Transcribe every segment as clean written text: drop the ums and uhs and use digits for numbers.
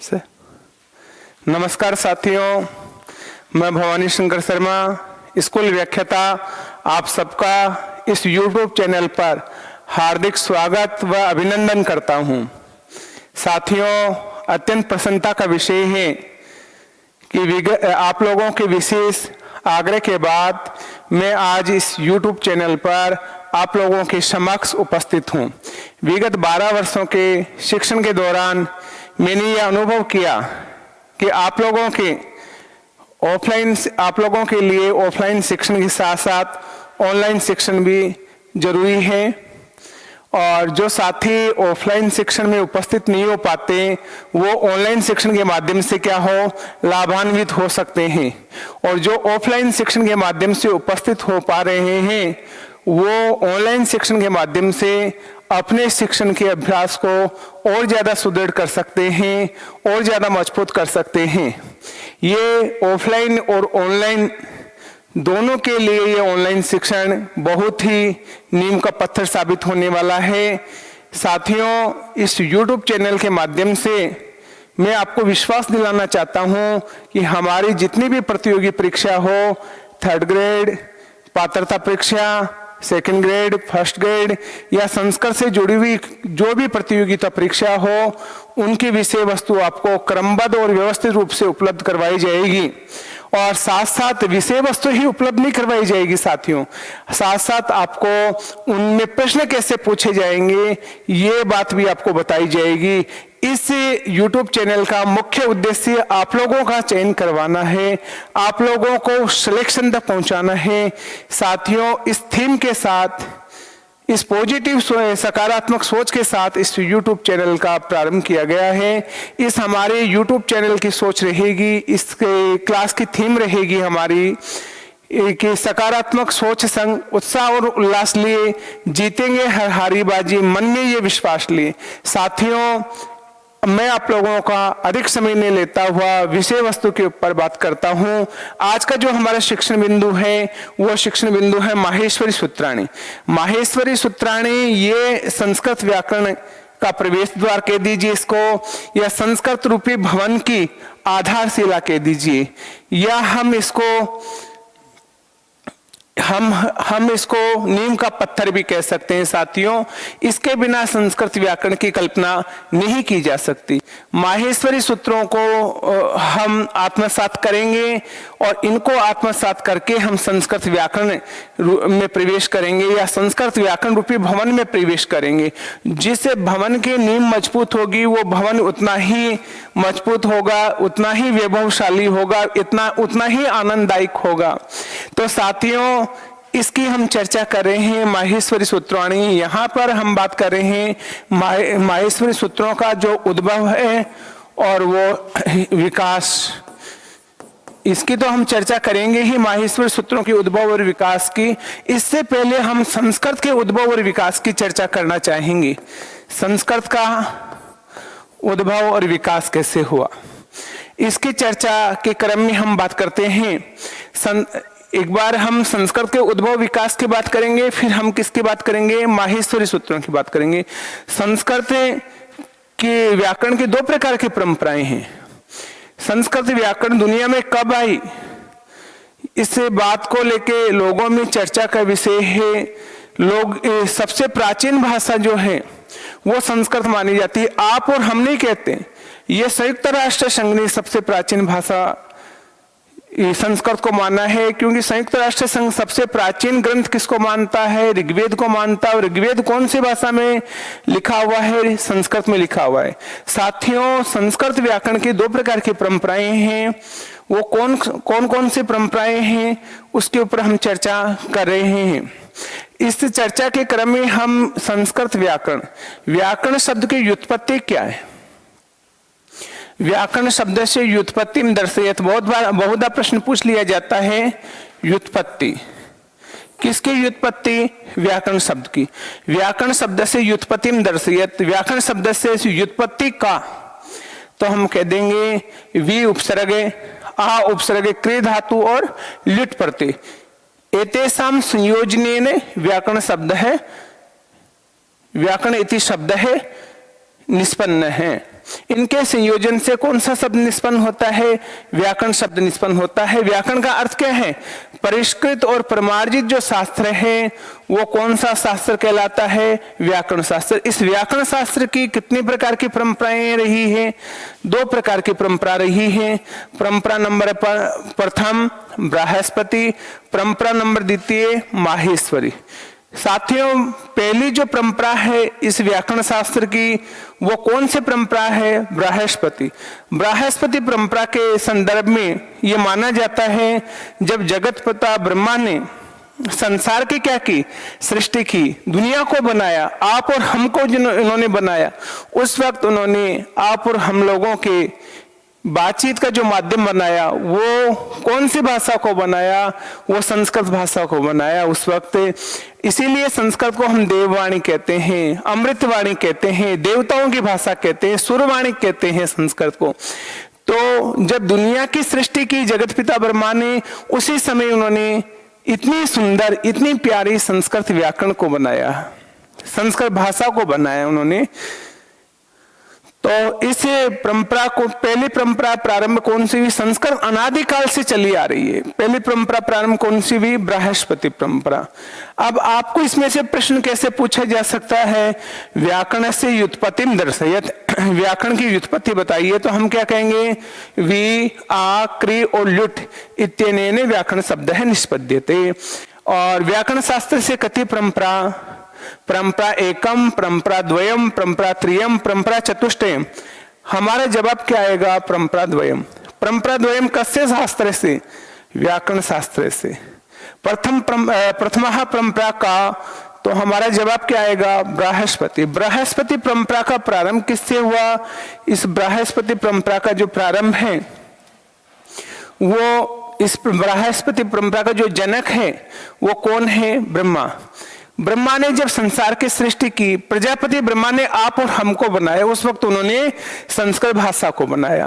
से नमस्कार साथियों, मैं भवानी शंकर शर्मा, स्कूल व्याख्याता, आप सबका इस YouTube चैनल पर हार्दिक स्वागत व अभिनंदन करता हूं। साथियों, अत्यंत प्रसन्नता का विषय है कि आप लोगों के विशेष आग्रह के बाद मैं आज इस YouTube चैनल पर आप लोगों के समक्ष उपस्थित हूं। विगत 12 वर्षों के शिक्षण के दौरान मैंने यह अनुभव किया कि आप लोगों के लिए ऑफलाइन शिक्षण के साथ साथ ऑनलाइन शिक्षण भी जरूरी है, और जो साथी ऑफलाइन शिक्षण में उपस्थित नहीं हो पाते वो ऑनलाइन शिक्षण के माध्यम से क्या हो लाभान्वित हो सकते हैं, और जो ऑफलाइन शिक्षण के माध्यम से उपस्थित हो पा रहे हैं वो ऑनलाइन शिक्षण के माध्यम से अपने शिक्षण के अभ्यास को और ज्यादा सुदृढ़ कर सकते हैं और ज्यादा मजबूत कर सकते हैं। ये ऑफलाइन और ऑनलाइन दोनों के लिए ये ऑनलाइन शिक्षण बहुत ही नींव का पत्थर साबित होने वाला है। साथियों, इस YouTube चैनल के माध्यम से मैं आपको विश्वास दिलाना चाहता हूं कि हमारी जितनी भी प्रतियोगी परीक्षा हो, 3rd ग्रेड पात्रता परीक्षा, 2nd ग्रेड, 1st ग्रेड या संस्कृत से जुड़ी हुई जो भी प्रतियोगिता परीक्षा हो, उनकी विषय वस्तु आपको क्रमबद्ध और व्यवस्थित रूप से उपलब्ध करवाई जाएगी। और साथ साथ विषय वस्तु ही उपलब्ध नहीं करवाई जाएगी साथियों, साथ साथ आपको उनमें प्रश्न कैसे पूछे जाएंगे ये बात भी आपको बताई जाएगी। इस YouTube चैनल का मुख्य उद्देश्य आप लोगों का चयन करवाना है, आप लोगों को सिलेक्शन तक पहुंचाना है। साथियों, इस थीम के साथ, इस पॉजिटिव सकारात्मक सोच के साथ इस YouTube चैनल का प्रारंभ किया गया है। इस हमारे YouTube चैनल की सोच रहेगी, इस क्लास की थीम रहेगी हमारी कि सकारात्मक सोच संग उत्साह और उल्लास लिए जीतेंगे हर हारी बाजी, मन में ये विश्वास लिए। साथियों, मैं आप लोगों का अधिक समय नहीं लेता हुआ विषय वस्तु के ऊपर बात करता हूं। आज का जो हमारा शिक्षण बिंदु है वो शिक्षण बिंदु है माहेश्वरी सूत्राणी। माहेश्वरी सूत्राणी ये संस्कृत व्याकरण का प्रवेश द्वार कह दीजिए इसको, या संस्कृत रूपी भवन की आधारशिला कह दीजिए, या हम इसको नींव का पत्थर भी कह सकते हैं। साथियों, इसके बिना संस्कृत व्याकरण की कल्पना नहीं की जा सकती। माहेश्वरी सूत्रों को हम आत्मसात करेंगे और इनको आत्मसात करके हम संस्कृत व्याकरण में प्रवेश करेंगे या संस्कृत व्याकरण रूपी भवन में प्रवेश करेंगे। जिस भवन की नींव मजबूत होगी वो भवन उतना ही मजबूत होगा, उतना ही वैभवशाली होगा, उतना ही आनंददायक होगा। तो साथियों, इसकी हम चर्चा कर रहे हैं माहेश्वरी सूत्राणी। यहाँ पर हम बात कर रहे हैं माहेश्वरी सूत्रों का जो उद्भव है और वो विकास, इसकी तो हम चर्चा करेंगे ही, माहेश्वरी सूत्रों के उद्भव और विकास की। इससे पहले हम संस्कृत के उद्भव और विकास की चर्चा करना चाहेंगे। संस्कृत का उद्भव और विकास कैसे हुआ, इसकी चर्चा के क्रम में हम बात करते हैं। एक बार हम संस्कृत के उद्भव विकास की बात करेंगे, फिर हम किसकी बात करेंगे, माहेश्वरी सूत्रों की बात करेंगे। संस्कृत के व्याकरण की 2 प्रकार की परंपराएं हैं। संस्कृत व्याकरण दुनिया में कब आई, इस बात को लेके लोगों में चर्चा का विषय है। लोग सबसे प्राचीन भाषा जो है वो संस्कृत मानी जाती है। आप और हम नहीं कहते, ये संयुक्त राष्ट्र संघ ने सबसे प्राचीन भाषा संस्कृत को माना है, क्योंकि संयुक्त राष्ट्र संघ सबसे प्राचीन ग्रंथ किसको मानता है, ऋग्वेद को मानता है। और ऋग्वेद कौन सी भाषा में लिखा हुआ है, संस्कृत में लिखा हुआ है। साथियों, संस्कृत व्याकरण की 2 प्रकार की परंपराएं हैं। वो कौन सी परंपराएं हैं उसके ऊपर हम चर्चा कर रहे हैं। इस चर्चा के क्रम में हम संस्कृत व्याकरण शब्द की व्युत्पत्ति क्या है, व्याकरण शब्द से व्युत्पत्ति में दर्शयत, बहुधा प्रश्न पूछ लिया जाता है। व्युत्पत्ति किसकी व्युत्पत्ति, व्याकरण शब्द की। व्याकरण शब्द से व्युत्पत्ति में दर्शयत, व्याकरण शब्द से व्युत्पत्ति का, तो हम कह देंगे वी उपसर्ग, आ उपसर्ग, क्रिय धातु और लिट प्रत्यय, एतेषां संयोजनेन व्याकरण शब्द है, व्याकरण इति शब्द है निष्पन्न हैं। इनके संयोजन से कौन सा शब्द निष्पन्न होता है? व्याकरण शब्द निष्पन्न होता है। व्याकरण का अर्थ क्या है? परिष्कृत और प्रमार्जित जो शास्त्र है वो कौन सा शास्त्र कहलाता है? व्याकरण शास्त्र। इस व्याकरण शास्त्र की कितनी प्रकार की परंपराएं रही है? 2 प्रकार की परंपरा रही है। परंपरा नंबर प्रथम बृहस्पति, परंपरा नंबर द्वितीय माहेश्वरी। साथियों, पहली जो परंपरा है इस व्याकरण शास्त्र की वो कौन सी परंपरा है? बृहस्पति। बृहस्पति परंपरा के संदर्भ में ये माना जाता है जब जगत पिता ब्रह्मा ने संसार की क्या की? सृष्टि की, दुनिया को बनाया, आप और हमको इन्होंने बनाया। उस वक्त उन्होंने आप और हम लोगों के बातचीत का जो माध्यम बनाया वो कौन सी भाषा को बनाया? वो संस्कृत भाषा को बनाया उस वक्त। इसीलिए संस्कृत को हम देववाणी कहते हैं, अमृतवाणी कहते हैं, देवताओं की भाषा कहते हैं, सुरवाणी कहते हैं संस्कृत को। तो जब दुनिया की सृष्टि की जगत पिता ब्रह्मा ने, उसी समय उन्होंने इतनी सुंदर, इतनी प्यारी संस्कृत व्याकरण को बनाया, संस्कृत भाषा को बनाया उन्होंने। तो इस परंपरा को, पहली परंपरा प्रारंभ कौन सी हुई? संस्कृत अनादिकाल से चली आ रही है। पहली परंपरा प्रारंभ कौन सी हुई? बृहस्पति परंपरा। अब आपको इसमें से प्रश्न कैसे पूछा जा सकता है? व्याकरण से व्युत्पत्तिम दर्शयत, व्याकरण की व्युत्पत्ति बताइए। तो हम क्या कहेंगे? वि, आ, क्रि और ल्युट् इत्यनेन व्याकरण शब्द है निष्पद्यते। और व्याकरण शास्त्र से कति परंपरा? परंपरा एकम, परंपरा द्वयम, परंपरा त्रियम, परंपरा चतुष्टयम। हमारा जवाब क्या आएगा? परंपरा द्वयम। परंपरा द्वयम कस्य शास्त्र से? व्याकरण शास्त्र से। प्रथमा परंपरा का, तो हमारा जवाब क्या आएगा? बृहस्पति। बृहस्पति परंपरा का प्रारंभ किससे हुआ? इस बृहस्पति परंपरा का जो प्रारंभ है वो, इस बृहस्पति परंपरा का जो जनक है वो कौन है? ब्रह्मा। ब्रह्मा ने जब संसार की सृष्टि की, प्रजापति ब्रह्मा ने आप और हमको बनाया, उस वक्त उन्होंने संस्कृत भाषा को बनाया।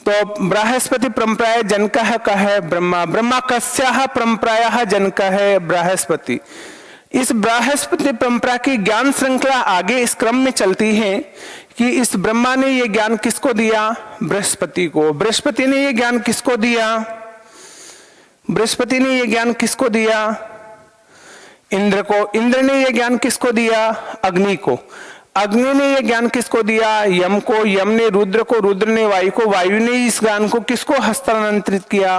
तो बृहस्पति परंपरा जनकः का है ब्रह्मा। ब्रह्मा कस्याः परंपरायाः जनकः है बृहस्पति। इस बृहस्पति परंपरा की ज्ञान श्रृंखला आगे इस क्रम में चलती है कि इस ब्रह्मा ने ये ज्ञान किसको दिया? बृहस्पति को। बृहस्पति ने ये ज्ञान किसको दिया? बृहस्पति ने ये ज्ञान किसको दिया? इंद्र को। इंद्र ने यह ज्ञान किसको दिया? अग्नि को। अग्नि ने यह ज्ञान किसको दिया? यम को। यम ने रुद्र को। रुद्र ने वायु को। वायु ने इस ज्ञान को किसको हस्तांतरित किया?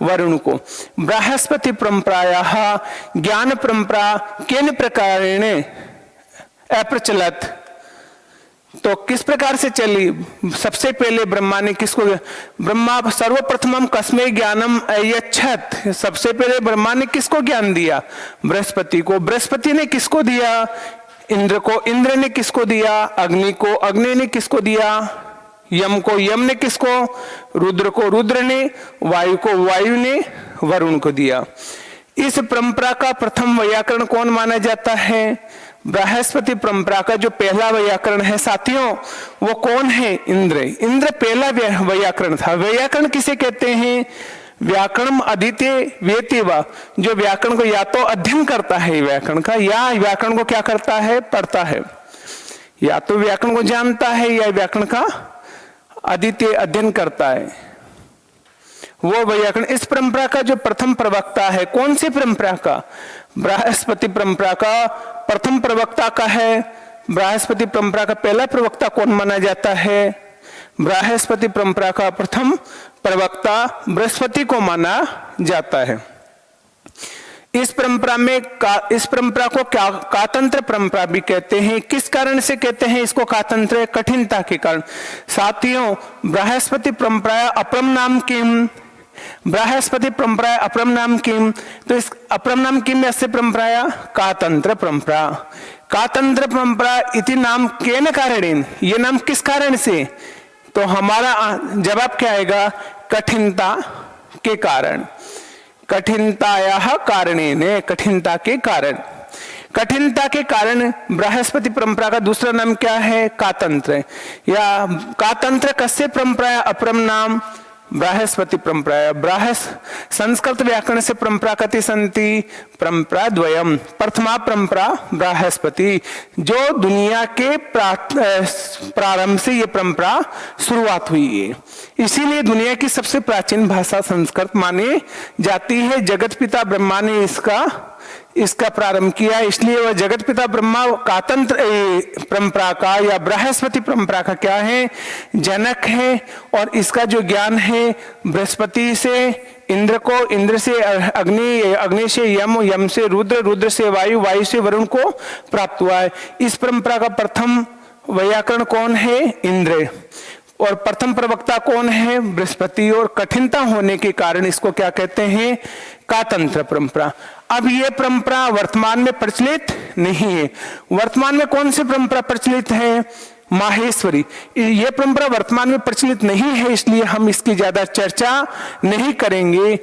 वरुण को। बृहस्पति परंपरायाः ज्ञान परंपरा केन प्रकारेण अप्रचलत, तो किस प्रकार से चली? सबसे पहले ब्रह्मा ने किसको? ब्रह्मा सर्वप्रथमम कस्मै ज्ञानम अयच्छत। सबसे पहले ब्रह्मा ने किसको ज्ञान दिया? बृहस्पति को। बृहस्पति ने किसको दिया? इंद्र को। इंद्र ने किसको दिया? अग्नि को। अग्नि ने किसको दिया? यम को। यम ने किसको? रुद्र को। रुद्र ने वायु को। वायु ने वरुण को दिया। इस परंपरा का प्रथम वैयाकरण कौन माना जाता है? बृहस्पति परंपरा का जो पहला वैयाकरण है साथियों वो कौन है? इंद्र। इंद्र पहला वैयाकरण था। वैयाकरण किसे कहते हैं? व्याकरणम अधीते वेति वा, जो व्याकरण को या तो अध्ययन करता है व्याकरण का, या व्याकरण को क्या करता है? पढ़ता है। या तो व्याकरण को जानता है या व्याकरण का अधीते अध्ययन करता है, वो वैयाकरण। इस परंपरा का जो प्रथम प्रवक्ता है, कौन सी परंपरा का? बृहस्पति परंपरा का प्रथम प्रवक्ता का है। बृहस्पति परंपरा का पहला प्रवक्ता कौन माना जाता है? बृहस्पति परंपरा का प्रथम प्रवक्ता बृहस्पति को माना जाता है। इस परंपरा में इस परंपरा को क्या कातंत्र परंपरा भी कहते हैं। किस कारण से कहते हैं इसको कातंत्र? कठिनता के कारण। साथियों, बृहस्पति परंपरा अपरम नाम किम? बृहस्पति परंपरा अपरम नाम किम? तो इस अपरम नाम किम यस्य परंपराया? कातंत्र परंपरा। कातंत्र परंपरा इति नाम केन कारणेन? ये नाम किस कारण से? तो हमारा जवाब क्या आएगा? कठिनता के कारण। कठिनतायाः कारणेन, कठिनता के कारण। कठिनता के कारण बृहस्पति परंपरा का दूसरा नाम क्या है? कातंत्र। या कातंत्र कस्य परंपरा अपरम नाम? बृहस्पति परंपरा। संस्कृत व्याकरण से परंपरा कति संति, परंपरा द्वयम। प्रथमा परंपरा बृहस्पति, जो दुनिया के प्रारंभ से ये परंपरा शुरुआत हुई है, इसीलिए दुनिया की सबसे प्राचीन भाषा संस्कृत मानी जाती है। जगत पिता ब्रह्मा ने इसका प्रारंभ किया, इसलिए वह जगत पिता ब्रह्मा कातंत्र परंपरा का या बृहस्पति परंपरा का क्या है, जनक है। और इसका जो ज्ञान है बृहस्पति से इंद्र को, इंद्र से अग्नि, अग्नि से यम, यम से रुद्र, रुद्र से वायु, वायु से वरुण को प्राप्त हुआ है। इस परंपरा का प्रथम वैयाकरण कौन है, इंद्र, और प्रथम प्रवक्ता कौन है, बृहस्पति। और कठिनता होने के कारण इसको क्या कहते हैं, कातंत्र परंपरा। अब ये परंपरा वर्तमान में प्रचलित नहीं है। वर्तमान में कौन सी परंपरा प्रचलित है, माहेश्वरी। ये परंपरा वर्तमान में प्रचलित नहीं है, इसलिए हम इसकी ज्यादा चर्चा नहीं करेंगे।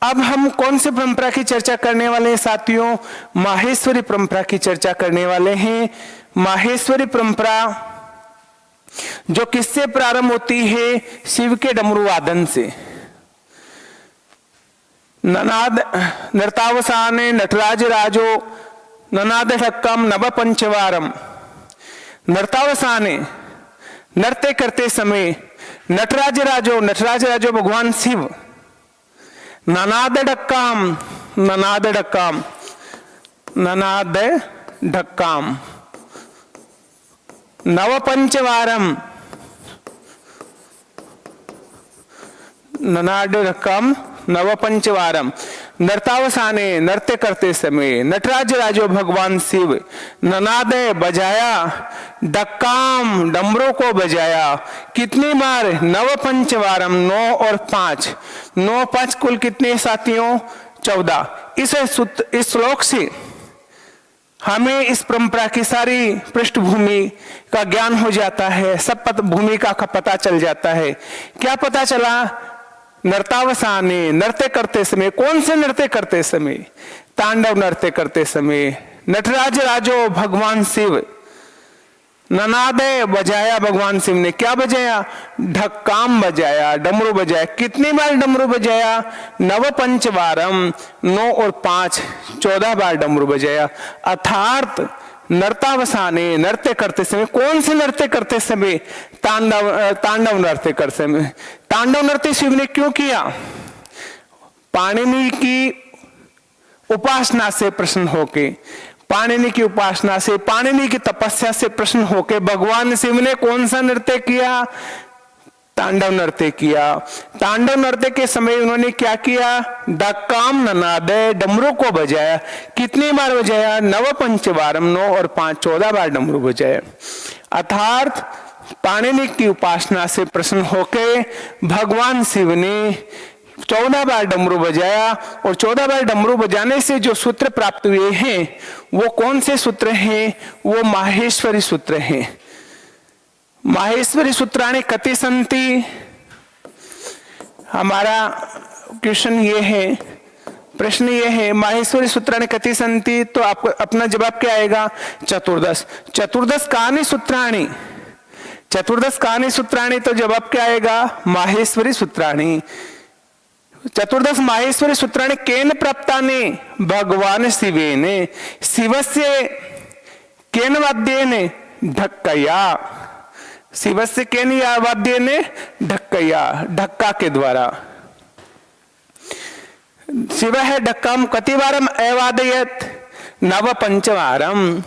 अब हम कौन सी परंपरा की चर्चा करने वाले हैं साथियों, माहेश्वरी परंपरा की चर्चा करने वाले हैं। माहेश्वरी परंपरा जो किससे प्रारंभ होती है, शिव के डमरू वादन से। ननाद नृतावसाने नटराज राजो ननाद ढक्कम नव पंचवारम। नृतावसाने, नृत्य करते समय, नटराज राजो भगवान शिव। ननाद ढक्काम, ननाद ढक्काम, ननाद ढक्काम नव पंचवारम, ननाद ढक्काम नव पंचवारम। नृतावसाने, नृत्य करते समय, नटराज राजो भगवान शिव। ननाद बजाया, डक्काम डमरों को बजाया। कितनी बार, नव पंचवारम, 9 और 5। 9 5 कुल कितने साथियों, 14। इस श्लोक से हमें इस परंपरा की सारी पृष्ठभूमि का ज्ञान हो जाता है, सब भूमिका का पता चल जाता है। क्या पता चला, नृतावसाने, नृत्य करते समय। कौन से नृत्य करते समय, तांडव नृत्य करते समय। नटराज राजो भगवान शिव। ननादे बजाया, भगवान शिव ने क्या बजाया, ढक्काम बजाया, डमरू बजाया। कितनी बार डमरू बजाया, नव पंचवारम, 9 और 5, 14 बार डमरू बजाया। अर्थात नृतावसाने, नृत्य करते समय। कौन से नृत्य करते समय, तांडव नृत्य करते समय। तांडव नृत्य शिव ने क्यों किया, पाणिनि की उपासना से प्रसन्न होके, पाणिनि की उपासना से, पाणिनि की तपस्या से प्रसन्न होके भगवान शिव ने कौन सा नृत्य किया, तांडव नृत्य किया। तांडव नृत्य के समय उन्होंने क्या किया, डक्काम ननादे, डमरू को बजाया। कितनी बार बजाया, नव पंचवारम, 9 और 5, 14 बार डमरू बजाया। अर्थात पाणिनि की उपासना से प्रसन्न होके भगवान शिव ने 14 बार डमरू बजाया। और 14 बार डमरू बजाने से जो सूत्र प्राप्त हुए हैं वो कौन से सूत्र हैं, वो माहेश्वरी सूत्र हैं। माहेश्वरी सूत्राणि कति संति। हमारा क्वेश्चन ये है, प्रश्न ये है, माहेश्वरी सूत्राणि कति संति, तो आपको अपना जवाब क्या आएगा, 14। 14 कानि सूत्राणि, 14 कानि सूत्राणि, तो जवाब क्या आएगा, माहेश्वरी सूत्राणि। 14 माहेश्वरी सूत्राणि केन प्राप्तानि, भगवान शिवेन। शिवस्य केन वाद्येन, ढक्कया। शिवस्य केन वाद्येन, ढक्कया, ढक्का के द्वारा। शिव है ढक्कम कतिवारम अवादयत, नव पंचवारम।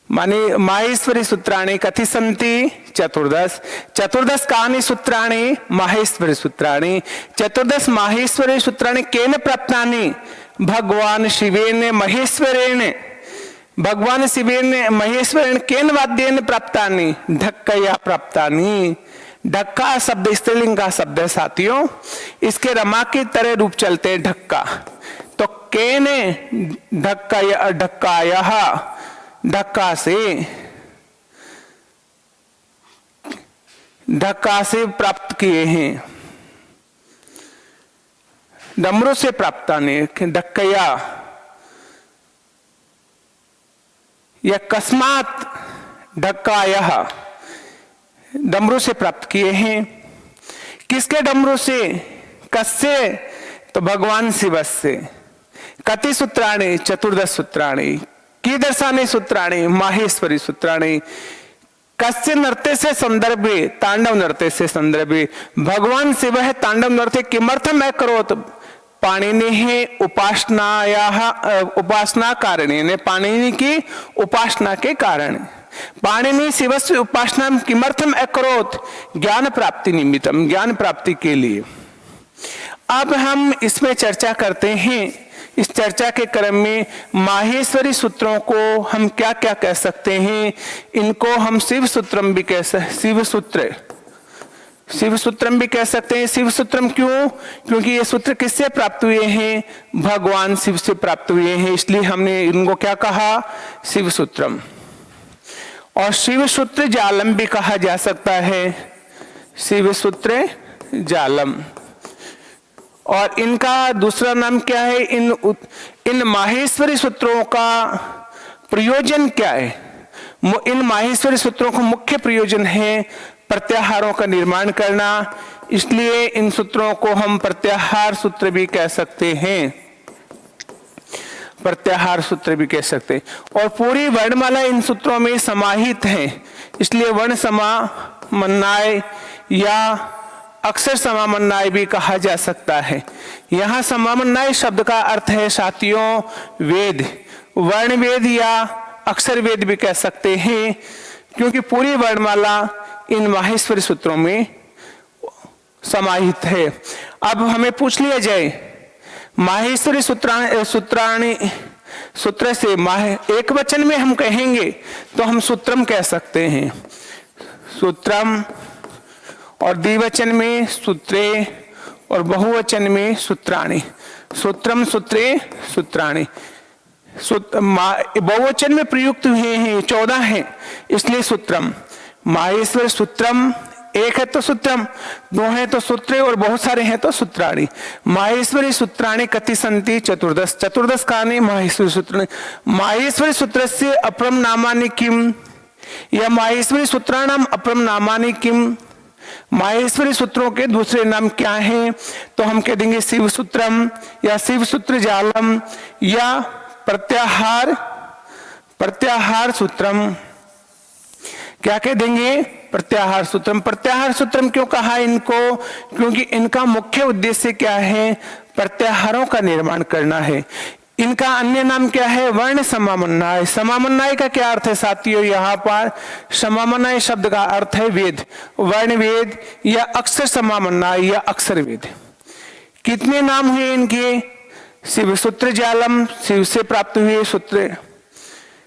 माने माहेश्वरी सूत्राणि कति संति, 14। 14 कानि सूत्राणि, माहेश्वरी सूत्राणि। 14 माहेश्वरी सूत्राणि केन प्राप्तानि, भगवान शिवेन महेश्वरेण। भगवान शिवेन महेश्वरेण केन वाद्येन प्राप्तानि, ढक्कया प्राप्तानि। ढक्का शब्द स्त्रीलिंग का शब्द है साथियों, इसके रमा की तरह रूप चलते हैं ढक्का। तो केन ढक्कया, ढक्कायः, ढक्का से प्राप्त किए हैं, डमरू से प्राप्तानि, ढक्कया। या कस्मात ढक्कायः, डमरू से प्राप्त किए हैं। किसके डमरू से? कस्य? तो भगवान शिव से। कति सूत्राणि? चतुर्दश सूत्राणि। कीदर्शानि सूत्राणि? माहेश्वरी सूत्राणि। कस्य नृत्य से संदर्भे? तांडव नृत्य से संदर्भे। भगवान शिव है तांडव नृत्य किमर्थम अकरोत्? पाणिनि उपासना कारण, पाणिनि की उपासना के कारण। पाणिनि शिवस्य उपासना किमर्थम अकरोत्? ज्ञान प्राप्ति निमित्तम, ज्ञान प्राप्ति के लिए। अब हम इसमें चर्चा करते हैं। इस चर्चा के क्रम में माहेश्वरी सूत्रों को हम क्या क्या कह सकते हैं? इनको हम शिव सूत्रम भी कह सकते, शिव सूत्रम भी कह सकते हैं। शिव सूत्रम क्यों? क्योंकि ये सूत्र किससे प्राप्त हुए हैं? भगवान शिव से प्राप्त हुए हैं, इसलिए हमने इनको क्या कहा? शिव सूत्रम। और शिव सूत्र जालम भी कहा जा सकता है, शिव सूत्र जालम। और इनका दूसरा नाम क्या है? इन माहेश्वरी सूत्रों का प्रयोजन क्या है? इन माहेश्वरी सूत्रों का मुख्य प्रयोजन है प्रत्याहारों का निर्माण करना, इसलिए इन सूत्रों को हम प्रत्याहार सूत्र भी कह सकते हैं, प्रत्याहार सूत्र भी कह सकते हैं। और पूरी वर्णमाला इन सूत्रों में समाहित है, इसलिए वर्ण समामन्वय या अक्षर समामन्वय भी कहा जा सकता है। यहाँ समामन्वय शब्द का अर्थ है साथियों वेद, वर्ण वेद या अक्षर वेद भी कह सकते हैं, क्योंकि पूरी वर्णमाला इन माहेश्वरी सूत्रों में समाहित है। अब हमें पूछ लिया जाए माहेश्वरी सूत्र से एक वचन में हम कहेंगे तो हम सूत्रम कह सकते हैं, सूत्रम, और द्विवचन में सूत्रे, और बहुवचन में सूत्राणि। सूत्रम, सूत्रे, सूत्राणि। बहुवचन में प्रयुक्त हुए हैं 14 हैं, इसलिए सूत्रम। माहेश्वर सूत्रम, एक है तो सूत्रम, दो है तो सूत्रे, और बहुत सारे हैं तो सूत्राणि। माहेश्वरी सूत्राणि कति सन्ति? चतुर्दश। चतुर्दश कानि माहेश्वरी सूत्राणि। माहेश्वरी सूत्रस्य अपरम नामानि किम? या माहेश्वरी सूत्राणाम अपरम नामानि किम? माहेश्वरी सूत्रों के दूसरे नाम क्या हैं? तो हम कह देंगे शिव सूत्रम या शिव सूत्र जालम या प्रत्याहार सूत्रम। क्या कह देंगे? प्रत्याहार सूत्रम। प्रत्याहार सूत्रम क्यों कहा इनको? क्योंकि इनका मुख्य उद्देश्य क्या है? प्रत्याहारों का निर्माण करना है। इनका अन्य नाम क्या है? वर्ण समामन्वय। समामन्वय का क्या अर्थ है साथियों? यहाँ पर समामन्वय शब्द का अर्थ है वेद, वर्ण वेद या अक्षर समामन्वय या अक्षर वेद। कितने नाम हुए इनके? शिव सूत्र जालम, शिव से प्राप्त हुए सूत्र,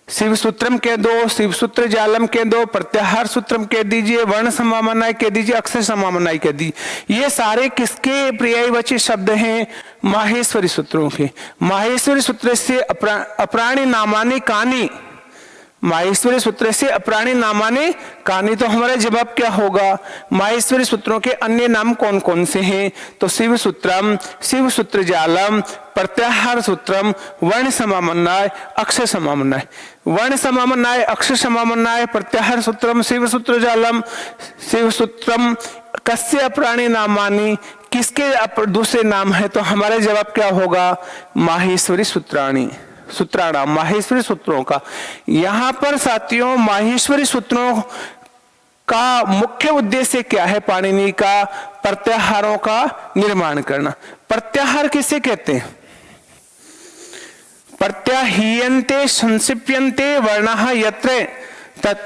शिव सूत्रम कह दो, शिव सूत्र जालम कह दो, प्रत्याहार सूत्रम कह दीजिए, वर्ण समामन्वय कह दीजिए, अक्षर समामन्वय कह दीजिए। ये सारे किसके पर्यायवाची शब्द हैं? माहेश्वरी सूत्रों के। माहेश्वरी सूत्र से अपराणी नामानि कानि? माहेश्वरी सूत्र से अपराणी नामानि कानि, तो हमारा जवाब क्या होगा? माहेश्वरी सूत्रों के अन्य नाम कौन कौन से हैं? तो शिव सूत्रम, शिव सूत्र जालम, प्रत्याहार सूत्रम, वर्ण समामन्वय, अक्षर समामन्वय। वर्ण समामन्वय, अक्षर समामन्वय, प्रत्याहार सूत्रम, शिव सूत्र जालम, शिव सूत्रम कस्य अपराणी नामानि, किसके दूसरे नाम है? तो हमारा जवाब क्या होगा? माहेश्वरी सूत्राणि, सूत्राणाम, माहेश्वरी सूत्रों का। यहाँ पर साथियों माहेश्वरी सूत्रों का मुख्य उद्देश्य क्या है? पाणिनि का प्रत्याहारों का निर्माण करना। प्रत्याहार किसे कहते हैं? प्रत्याह्रियन्ते संक्षिप्यन्ते वर्णः यत्र,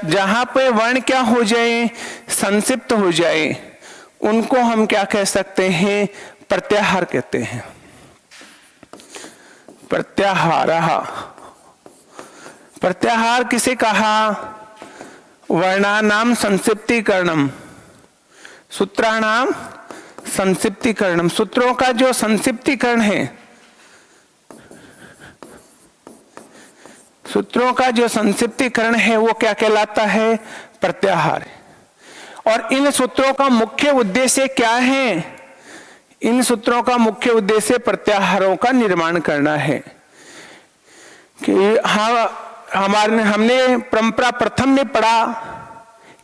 जहां पे वर्ण क्या हो जाए? संक्षिप्त हो जाए, उनको हम क्या कह सकते हैं? प्रत्याहार कहते हैं। प्रत्याहारः, प्रत्याहार किसे कहा? वर्णानाम संक्षिप्तीकरणम, सूत्राणाम संक्षिप्तीकरणम। सूत्रों का जो संक्षिप्तीकरण है, सूत्रों का जो संक्षिप्तीकरण है वो क्या कहलाता है? प्रत्याहार। और इन सूत्रों का मुख्य उद्देश्य क्या है? इन सूत्रों का मुख्य उद्देश्य प्रत्याहारों का निर्माण करना है। कि हमने परंपरा प्रथम में पढ़ा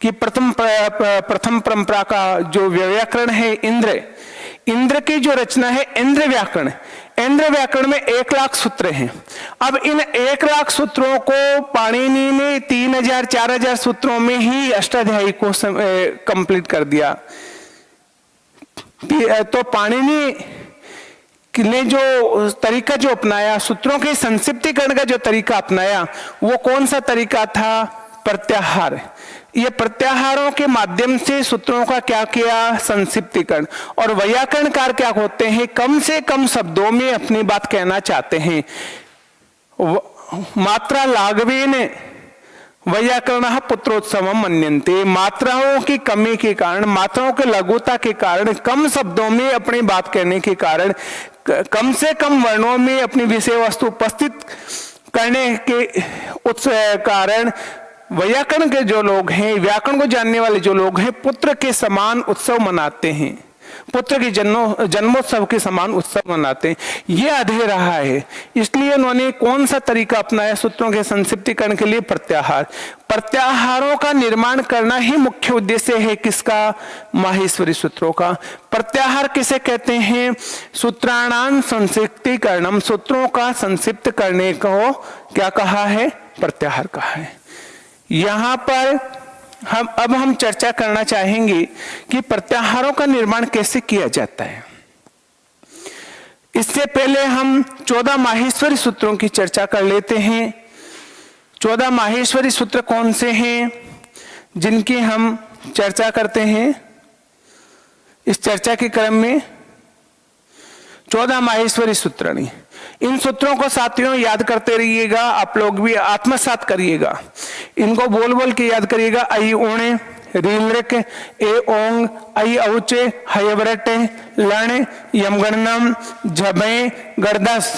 कि प्रथम परंपरा का जो व्याकरण है इंद्र की जो रचना है इंद्र व्याकरण में 1,00,000 सूत्र हैं। अब इन 1,00,000 सूत्रों को पाणिनि ने 3,000-4,000 सूत्रों में ही अष्टाध्यायी को कंप्लीट कर दिया। तो पाणिनि ने जो तरीका जो अपनाया, सूत्रों के संक्षिप्तीकरण का जो तरीका अपनाया, वो कौन सा तरीका था? प्रत्याहार। ये प्रत्याहारों के माध्यम से सूत्रों का क्या किया? संक्षिप्तीकरण। और वैयाकरणकार क्या होते हैं? कम से कम शब्दों में अपनी बात कहना चाहते हैं। मात्रा लाघवेन वैयाकरण पुत्रोत्सवम मन्यन्ते। मात्राओं की कमी के कारण, मात्राओं की लघुता के कारण, कम शब्दों में अपनी बात कहने के कारण, कम से कम वर्णों में अपनी विषय वस्तु उपस्थित करने के कारण वैयाकरण के जो लोग हैं, व्याकरण को जानने वाले जो लोग हैं, पुत्र के समान उत्सव मनाते हैं, पुत्र के जन्मोत्सव के समान उत्सव मनाते हैं। ये अधे रहा है। इसलिए उन्होंने कौन सा तरीका अपनाया सूत्रों के संक्षिप्तीकरण के लिए? प्रत्याहार। प्रत्याहारों का निर्माण करना ही मुख्य उद्देश्य है किसका? माहेश्वरी सूत्रों का। प्रत्याहार किसे कहते हैं? सूत्राणां संक्षिप्तीकरणम। सूत्रों का संक्षिप्त करने को क्या कहा है? प्रत्याहार कहा है। यहां पर हम चर्चा करना चाहेंगे कि प्रत्याहारों का निर्माण कैसे किया जाता है। इससे पहले हम 14 माहेश्वरी सूत्रों की चर्चा कर लेते हैं। 14 माहेश्वरी सूत्र कौन से हैं जिनकी हम चर्चा करते हैं इस चर्चा के क्रम में? 14 माहेश्वरी सूत्राणी। इन सूत्रों को साथियों याद करते रहिएगा, आप लोग भी आत्मसात करिएगा, इनको बोल बोल के याद करिएगा। आई ओणे रीलृक ए ओंग आई औचे हयवरटे लण यमगणनम झबे गर्दस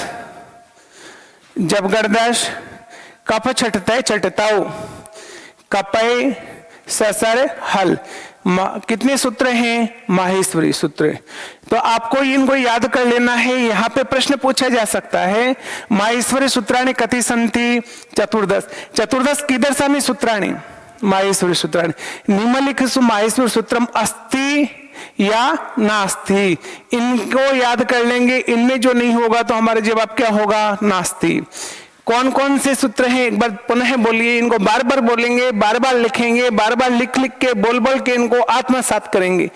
जब गर्दश कप छटते चटताओ कपय ससर हल। कितने सूत्र हैं? माहेश्वरी सूत्र। तो आपको इनको याद कर लेना है। यहाँ पे प्रश्न पूछा जा सकता है, माहेश्वरी सूत्राणि कति सन्ति? 14। 14 कीदृशानि सूत्राणि? माहेश्वरी सूत्राणि। निम्नलिखितेषु माहेश्वरी सूत्रम अस्ति या नास्ति? इनको याद कर लेंगे। इनमें जो नहीं होगा तो हमारा जवाब क्या होगा? नास्ति। कौन कौन से सूत्र हैं एक बार पुनः बोलिए। इनको बार बार बोलेंगे, बार बार लिखेंगे, बार बार लिख लिख के बोल बोल के इनको आत्मसात करेंगे।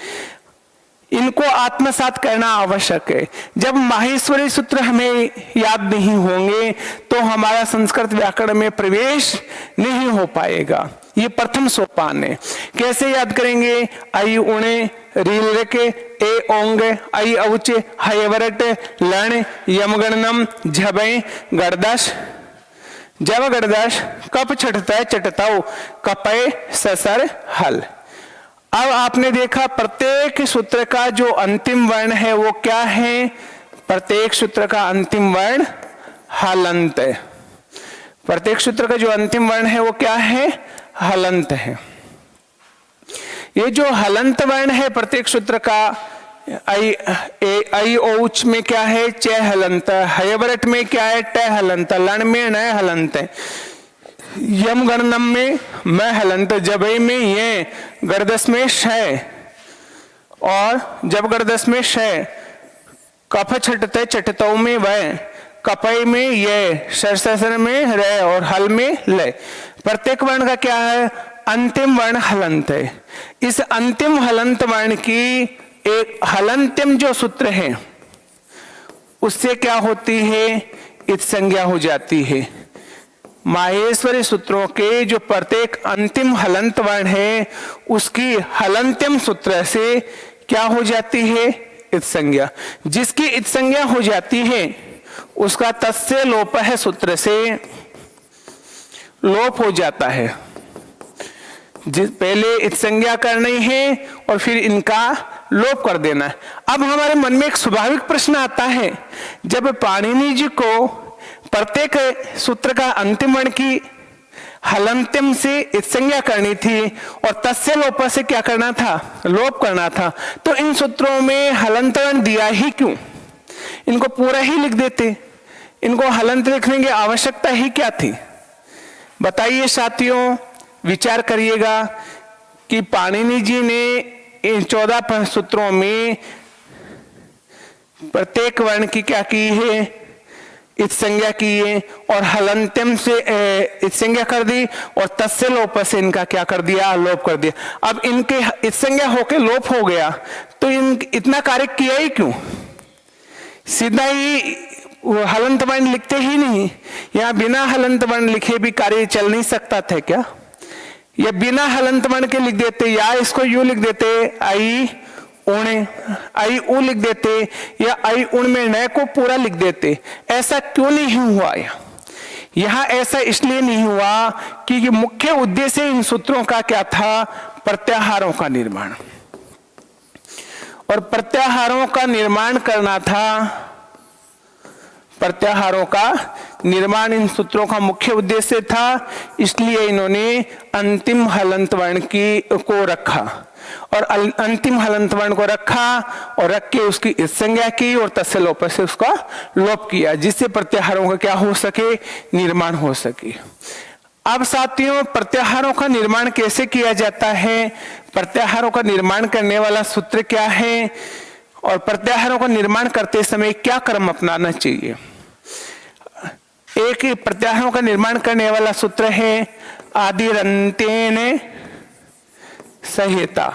इनको आत्मसात करना आवश्यक है। जब माहेश्वरी सूत्र हमें याद नहीं होंगे तो हमारा संस्कृत व्याकरण में प्रवेश नहीं हो पाएगा। ये प्रथम सोपान है। कैसे याद करेंगे? आई उणे रीलृके ए ओंग आई औचे हयवरट लण यमगणनम झबे गर्दश जब गर्दश कप छटता चटताओ कपय ससर हल। अब आपने देखा प्रत्येक सूत्र का जो अंतिम वर्ण है वो क्या है? प्रत्येक सूत्र का अंतिम वर्ण हलंत है। प्रत्येक सूत्र का जो अंतिम वर्ण है वो क्या है? हलंत है। ये जो हलंत वर्ण है प्रत्येक सूत्र का, आई औच में क्या है? च हलंत। हयवरट में क्या है? ट हलंत। लण में न हलंत। यम गणनम में मैं हलंत। जबे में ये, गर्दस में शय, और जब गर्दस में शय, कफ छटते चटतों में वह, कपय में ये, सरसर में रे और हल में ले। प्रत्येक वर्ण का क्या है? अंतिम वर्ण हलंत है। इस अंतिम हलंत वर्ण की एक हलंत्यम जो सूत्र है उससे क्या होती है? इत संज्ञा हो जाती है। माहेश्वरी सूत्रों के जो प्रत्येक अंतिम हलंत वर्ण है उसकी हलंत्यम सूत्र से क्या हो जाती है? इत संज्ञा। जिसकी इत संज्ञा हो जाती है उसका तस्य लोप है सूत्र से लोप हो जाता है। पहले इत संज्ञा करनी है और फिर इनका लोप कर देना है। अब हमारे मन में एक स्वाभाविक प्रश्न आता है, जब पाणिनि जी को प्रत्येक सूत्र का अंतिम वर्ण की हलंत्यम से इत संज्ञा करनी थी और तस्य लोप से क्या करना था? लोप करना था। तो इन सूत्रों में हलंत वर्ण दिया ही क्यों? इनको पूरा ही लिख देते। इनको हलंत लिखने की आवश्यकता ही क्या थी? बताइए साथियों, विचार करिएगा। कि पाणिनि जी ने इन 14 सूत्रों में प्रत्येक वर्ण की क्या की है, इत संज्ञा की है, और हलंत्यम से इत संज्ञा कर दी, और तस्य लोप से इनका क्या कर दिया, लोप कर दिया। अब इनके इत संज्ञा होके लोप हो गया, तो इतना कार्य किया ही क्यों? सीधा ही हलंत वर्ण लिखते ही नहीं, या बिना हलंत वर्ण लिखे भी कार्य चल नहीं सकता था क्या? या बिना हलंत वर्ण के लिख देते, या इसको यूं लिख देते, आई उणे, आई उ लिख देते, या आई उण में न को पूरा लिख देते। ऐसा क्यों नहीं हुआ? यहां ऐसा इसलिए नहीं हुआ कि मुख्य उद्देश्य इन सूत्रों का क्या था, प्रत्याहारों का निर्माण, और प्रत्याहारों का निर्माण करना था। प्रत्याहारों का निर्माण इन सूत्रों का मुख्य उद्देश्य था, इसलिए इन्होंने अंतिम हलंत वर्ण को रखा, और अंतिम हलंत वर्ण को रखा और रख के उसकी इस संज्ञा की, और तस्य लोप से उसका लोप किया, जिससे प्रत्याहारों का क्या हो सके, निर्माण हो सके। अब साथियों, प्रत्याहारों का निर्माण कैसे किया जाता है, प्रत्याहारों का निर्माण करने वाला सूत्र क्या है, और प्रत्याहारों का निर्माण करते समय क्या क्रम अपनाना चाहिए। एक प्रत्याहारों का निर्माण करने वाला सूत्र है आदिरंतेन संहिता।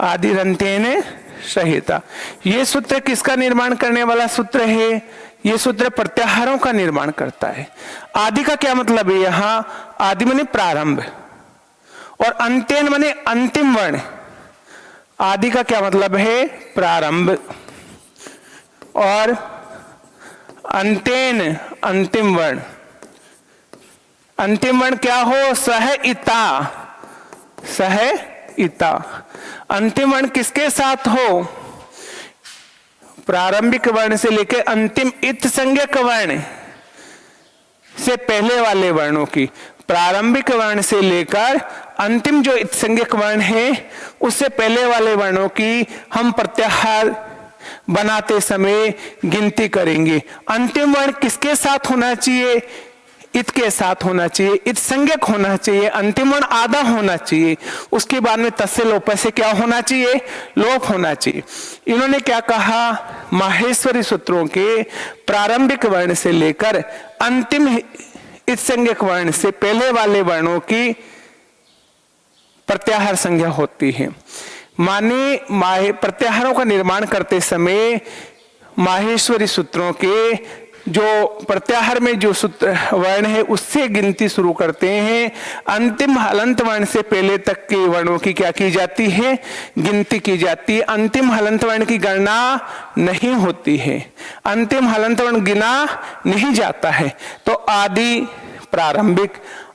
आदिरंतेन संहिता, ये सूत्र किसका निर्माण करने वाला सूत्र है? ये सूत्र प्रत्याहारों का निर्माण करता है। आदि का क्या मतलब है? यहां आदि माने प्रारंभ, और अंतेन माने अंतिम वर्ण। आदि का क्या मतलब है? प्रारंभ, और अंतेन अंतिम वर्ण। अंतिम वर्ण क्या हो? सह इता, सह इता। अंतिम वर्ण किसके साथ हो? प्रारंभिक वर्ण से लेकर अंतिम इत संज्ञक वर्ण से पहले वाले वर्णों की, प्रारंभिक वर्ण से लेकर अंतिम जो इत संज्ञक वर्ण है उससे पहले वाले वर्णों की हम प्रत्याहार बनाते समय गिनती करेंगे। अंतिम वर्ण किसके साथ होना चाहिए? इत के साथ होना चाहिए, इत संज्ञक होना चाहिए, अंतिम वर्ण आधा होना चाहिए। उसके बाद में तस्य लोप से क्या होना चाहिए? लोप होना चाहिए। इन्होंने क्या कहा? माहेश्वरी सूत्रों के प्रारंभिक वर्ण से लेकर अंतिम इत संज्ञक वर्ण से पहले वाले वर्णों की प्रत्याहार संज्ञा होती है। माने प्रत्याहारों का निर्माण करते समय माहेश्वरी सूत्रों के जो प्रत्याहार में जो सूत्र वर्ण है उससे गिनती शुरू करते हैं। अंतिम हलंत वर्ण से पहले तक के वर्णों की क्या की जाती है? गिनती की जाती है। अंतिम हलंत वर्ण की गणना नहीं होती है, अंतिम हलंत वर्ण गिना नहीं जाता है। तो आदि प्रारंभिक,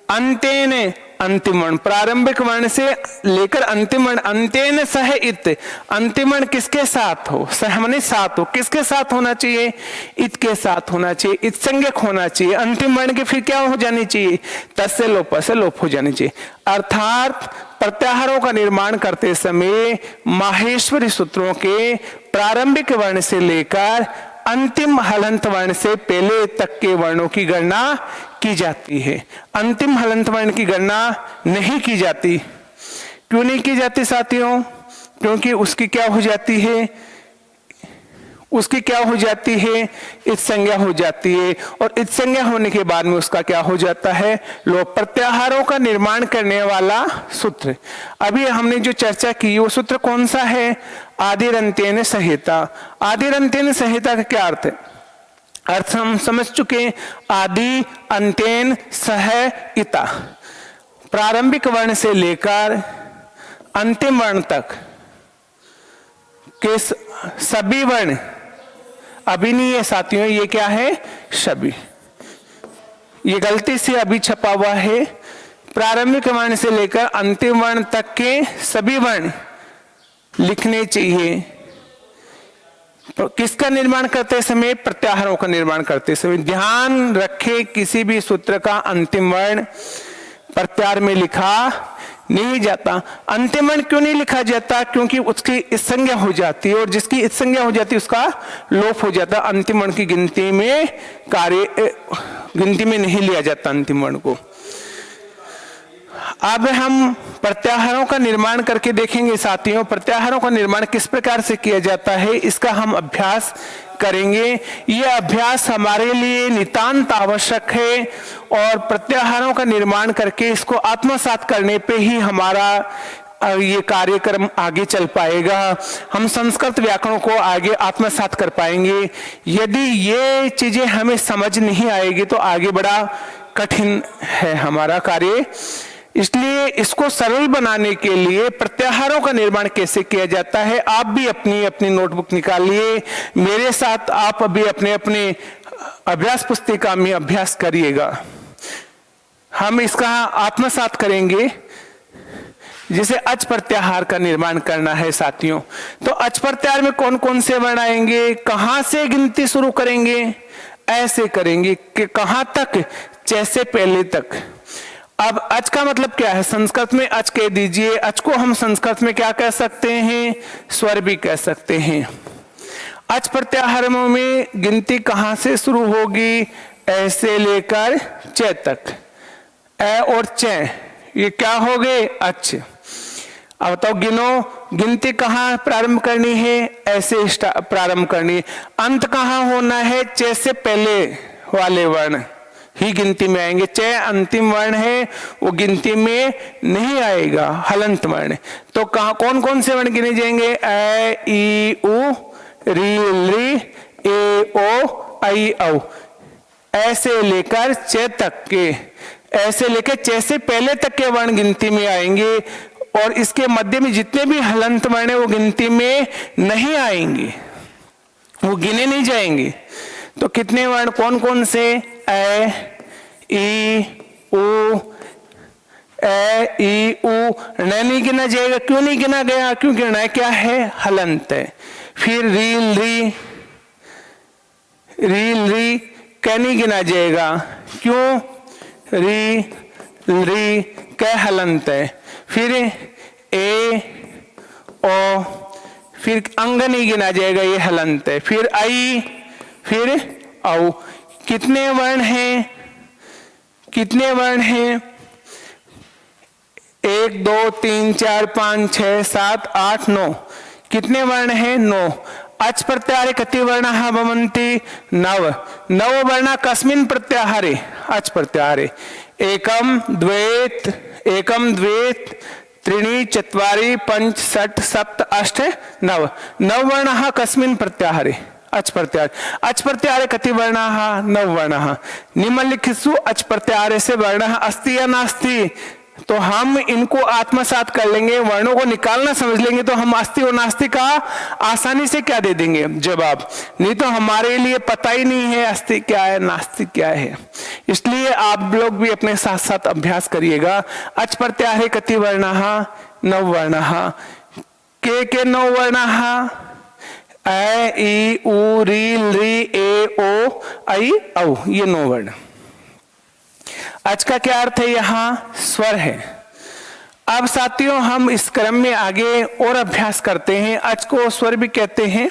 अंतेन अंतिम वर्ण, प्रारंभिक वर्ण से लेकर अंतिम वर्ण, अंतेन सह इत। अंतिम वर्ण किसके साथ हो? सह माने साथ हो। किसके साथ होना चाहिए? इत के साथ होना चाहिए, इत संज्ञक होना चाहिए। अंतिम वर्ण के फिर क्या हो जानी चाहिए? तस्य लोप से लोप हो जानी चाहिए। अर्थात प्रत्याहारों का निर्माण करते समय माहेश्वरी सूत्रों के प्रारंभिक वर्ण से लेकर अंतिम हलंत वर्ण से पहले तक के वर्णों की गणना की जाती है। अंतिम हलंत वर्ण की गणना नहीं की जाती। क्यों नहीं की जाती साथियों? क्योंकि उसकी क्या हो जाती है? उसकी क्या हो जाती है? इत संज्ञा हो जाती है, और इत संज्ञा होने के बाद में उसका क्या हो जाता है? लोप। प्रत्याहारों का निर्माण करने वाला सूत्र, अभी हमने जो चर्चा की वो सूत्र कौन सा है? आदिरंतेन संहिता। आदिरंतेन संहिता का क्या अर्थ है? अर्थ हम समझ चुके। आदि अंतेन सह इता, प्रारंभिक वर्ण से लेकर अंतिम वर्ण तक के सभी वर्ण, अभी नहीं है साथियों, ये क्या है? सभी। ये गलती से अभी छपा हुआ है। प्रारंभिक वर्ण से लेकर अंतिम वर्ण तक के सभी वर्ण लिखने चाहिए। किसका निर्माण करते समय? प्रत्याहारों का निर्माण करते समय। ध्यान रखें, किसी भी सूत्र का अंतिम वर्ण प्रत्याहार में लिखा नहीं जाता। अंतिम वर्ण क्यों नहीं लिखा जाता? क्योंकि उसकी इस संज्ञा हो जाती है, और जिसकी इस संज्ञा हो जाती है उसका लोप हो जाता। अंतिम वर्ण की गिनती में गिनती में नहीं लिया जाता अंतिम वर्ण को। अब हम प्रत्याहारों का निर्माण करके देखेंगे साथियों। प्रत्याहारों का निर्माण किस प्रकार से किया जाता है इसका हम अभ्यास करेंगे। यह अभ्यास हमारे लिए नितांत आवश्यक है और प्रत्याहारों का निर्माण करके इसको आत्मसात करने पे ही हमारा ये कार्यक्रम आगे चल पाएगा। हम संस्कृत व्याकरण को आगे आत्मसात कर पाएंगे। यदि ये चीजें हमें समझ नहीं आएगी तो आगे बड़ा कठिन है हमारा कार्य। इसलिए इसको सरल बनाने के लिए प्रत्याहारों का निर्माण कैसे किया जाता है, आप भी अपनी अपनी नोटबुक निकालिए, मेरे साथ आप अभी अपने अपने अभ्यास पुस्तिका में अभ्यास करिएगा। हम इसका आत्मसात करेंगे। जिसे अच प्रत्याहार का निर्माण करना है साथियों, तो अच प्रत्याहार में कौन कौन से वर्ण आएंगे, कहां से गिनती शुरू करेंगे, ऐसे करेंगे कि कहां तक, जैसे पहले तक। अब अच का मतलब क्या है, संस्कृत में अच कह दीजिए। अच को हम संस्कृत में क्या कह सकते हैं, स्वर भी कह सकते हैं। अच प्रत्याहारों में गिनती कहां से शुरू होगी, ऐसे लेकर च तक। ए और च ये क्या हो गए, अच। अब तो गिनो, गिनती कहां प्रारंभ करनी है, ऐसे प्रारंभ करनी है। अंत कहां होना है, च से पहले वाले वर्ण ही गिनती में आएंगे। च अंतिम वर्ण है, वो गिनती में नहीं आएगा, हलंत वर्ण। तो कहां कौन कौन से वर्ण गिने जाएंगे, ए ई उ री ली ए ओ आई औ। ऐसे लेकर च तक के, ऐसे लेकर च से पहले तक के वर्ण गिनती में आएंगे और इसके मध्य में जितने भी हलंत वर्ण है वो गिनती में नहीं आएंगे, वो गिने नहीं जाएंगे। तो कितने वर्ण कौन कौन से, ए ई उ, ए ई उ। न नहीं गिना जाएगा, क्यों नहीं गिना गया, क्योंकि न क्या है, हलंत है। फिर रील री, रील री कै नहीं गिना जाएगा, क्यों, री री कै हलंत है। फिर ए ओ, फिर अंग नहीं गिना जाएगा, ये हलंत है। फिर आई, फिर औ। कितने वर्ण हैं, कितने वर्ण हैं, 1 2 3 4 5 6 7 8 9। कितने वर्ण हैं, 9। अच प्रत्याहारे कति वर्णाः भवन्ति, 9। 9 वर्णा कस्मिन् प्रत्याहारे, अच प्रत्याहारे। एकम द्वे त्रीणि चत्वारि पंच षट् सप्त अष्ट नव। 9 वर्णाः कस्मिन् प्रत्याहारे, अच प्रत्याहारे। अच प्रत्याहारे कति वर्णाः, 9 वर्णाः। निम्नलिखितेषु अच प्रत्याहारे से वर्णः अस्ति या नास्ति, तो हम इनको आत्मसात कर लेंगे, वर्णों को निकालना समझ लेंगे तो हम अस्ति और नास्ति का आसानी से क्या दे देंगे जवाब। नहीं तो हमारे लिए पता ही नहीं है अस्ति क्या है, नास्ति क्या है। इसलिए आप लोग भी अपने साथ साथ अभ्यास करिएगा। अच प्रत्याहारे कति वर्णाः, 9 वर्णाः। के 9 वर्णाः, ए ई उ री ली ए ओ आई औ, ये 9 वर्ण। अच का क्या अर्थ है, यहां स्वर है। अब साथियों हम इस क्रम में आगे और अभ्यास करते हैं। अच को स्वर भी कहते हैं।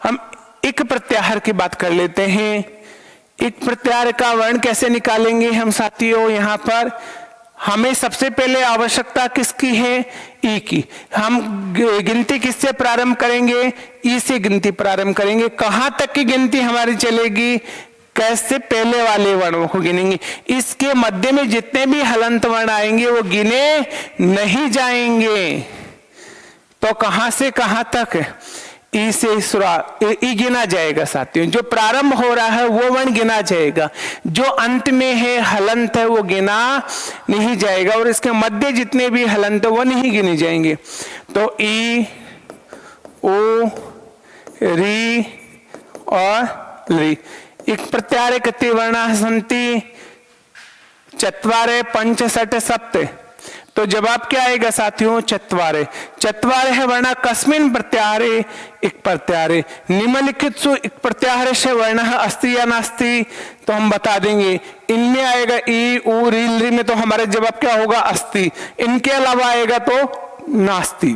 हम इक प्रत्याहार की बात कर लेते हैं। इक प्रत्याहार का वर्ण कैसे निकालेंगे हम साथियों, यहाँ पर हमें सबसे पहले आवश्यकता किसकी है, ई की। हम गिनती किससे प्रारंभ करेंगे, ई से गिनती प्रारंभ करेंगे। कहां तक की गिनती हमारी चलेगी, कैसे पहले वाले वर्णों को गिनेंगे। इसके मध्य में जितने भी हलंत वर्ण आएंगे वो गिने नहीं जाएंगे। तो कहां से कहां तक, ई से ई गिना जाएगा साथियों। जो प्रारंभ हो रहा है वो वर्ण गिना जाएगा, जो अंत में है हलंत है वो गिना नहीं जाएगा, और इसके मध्य जितने भी हलंत है वो नहीं गिने जाएंगे। तो ई ओ री और ली। इक प्रत्याहारे कति वर्णाः सन्ति, चत्वारे पंच षट् सप्त। तो जवाब क्या आएगा साथियों, चत्वारे। चत्वारे है वर्णा कस्मिन् प्रत्याहारे, इक प्रत्याहारे। निम्नलिखितेषु इक प्रत्याहारे से वर्णः अस्ति या नास्ति, तो हम बता देंगे। इनमें आएगा ई उ री ली में, तो हमारा जवाब क्या होगा, अस्ति। इनके अलावा आएगा तो नास्ति।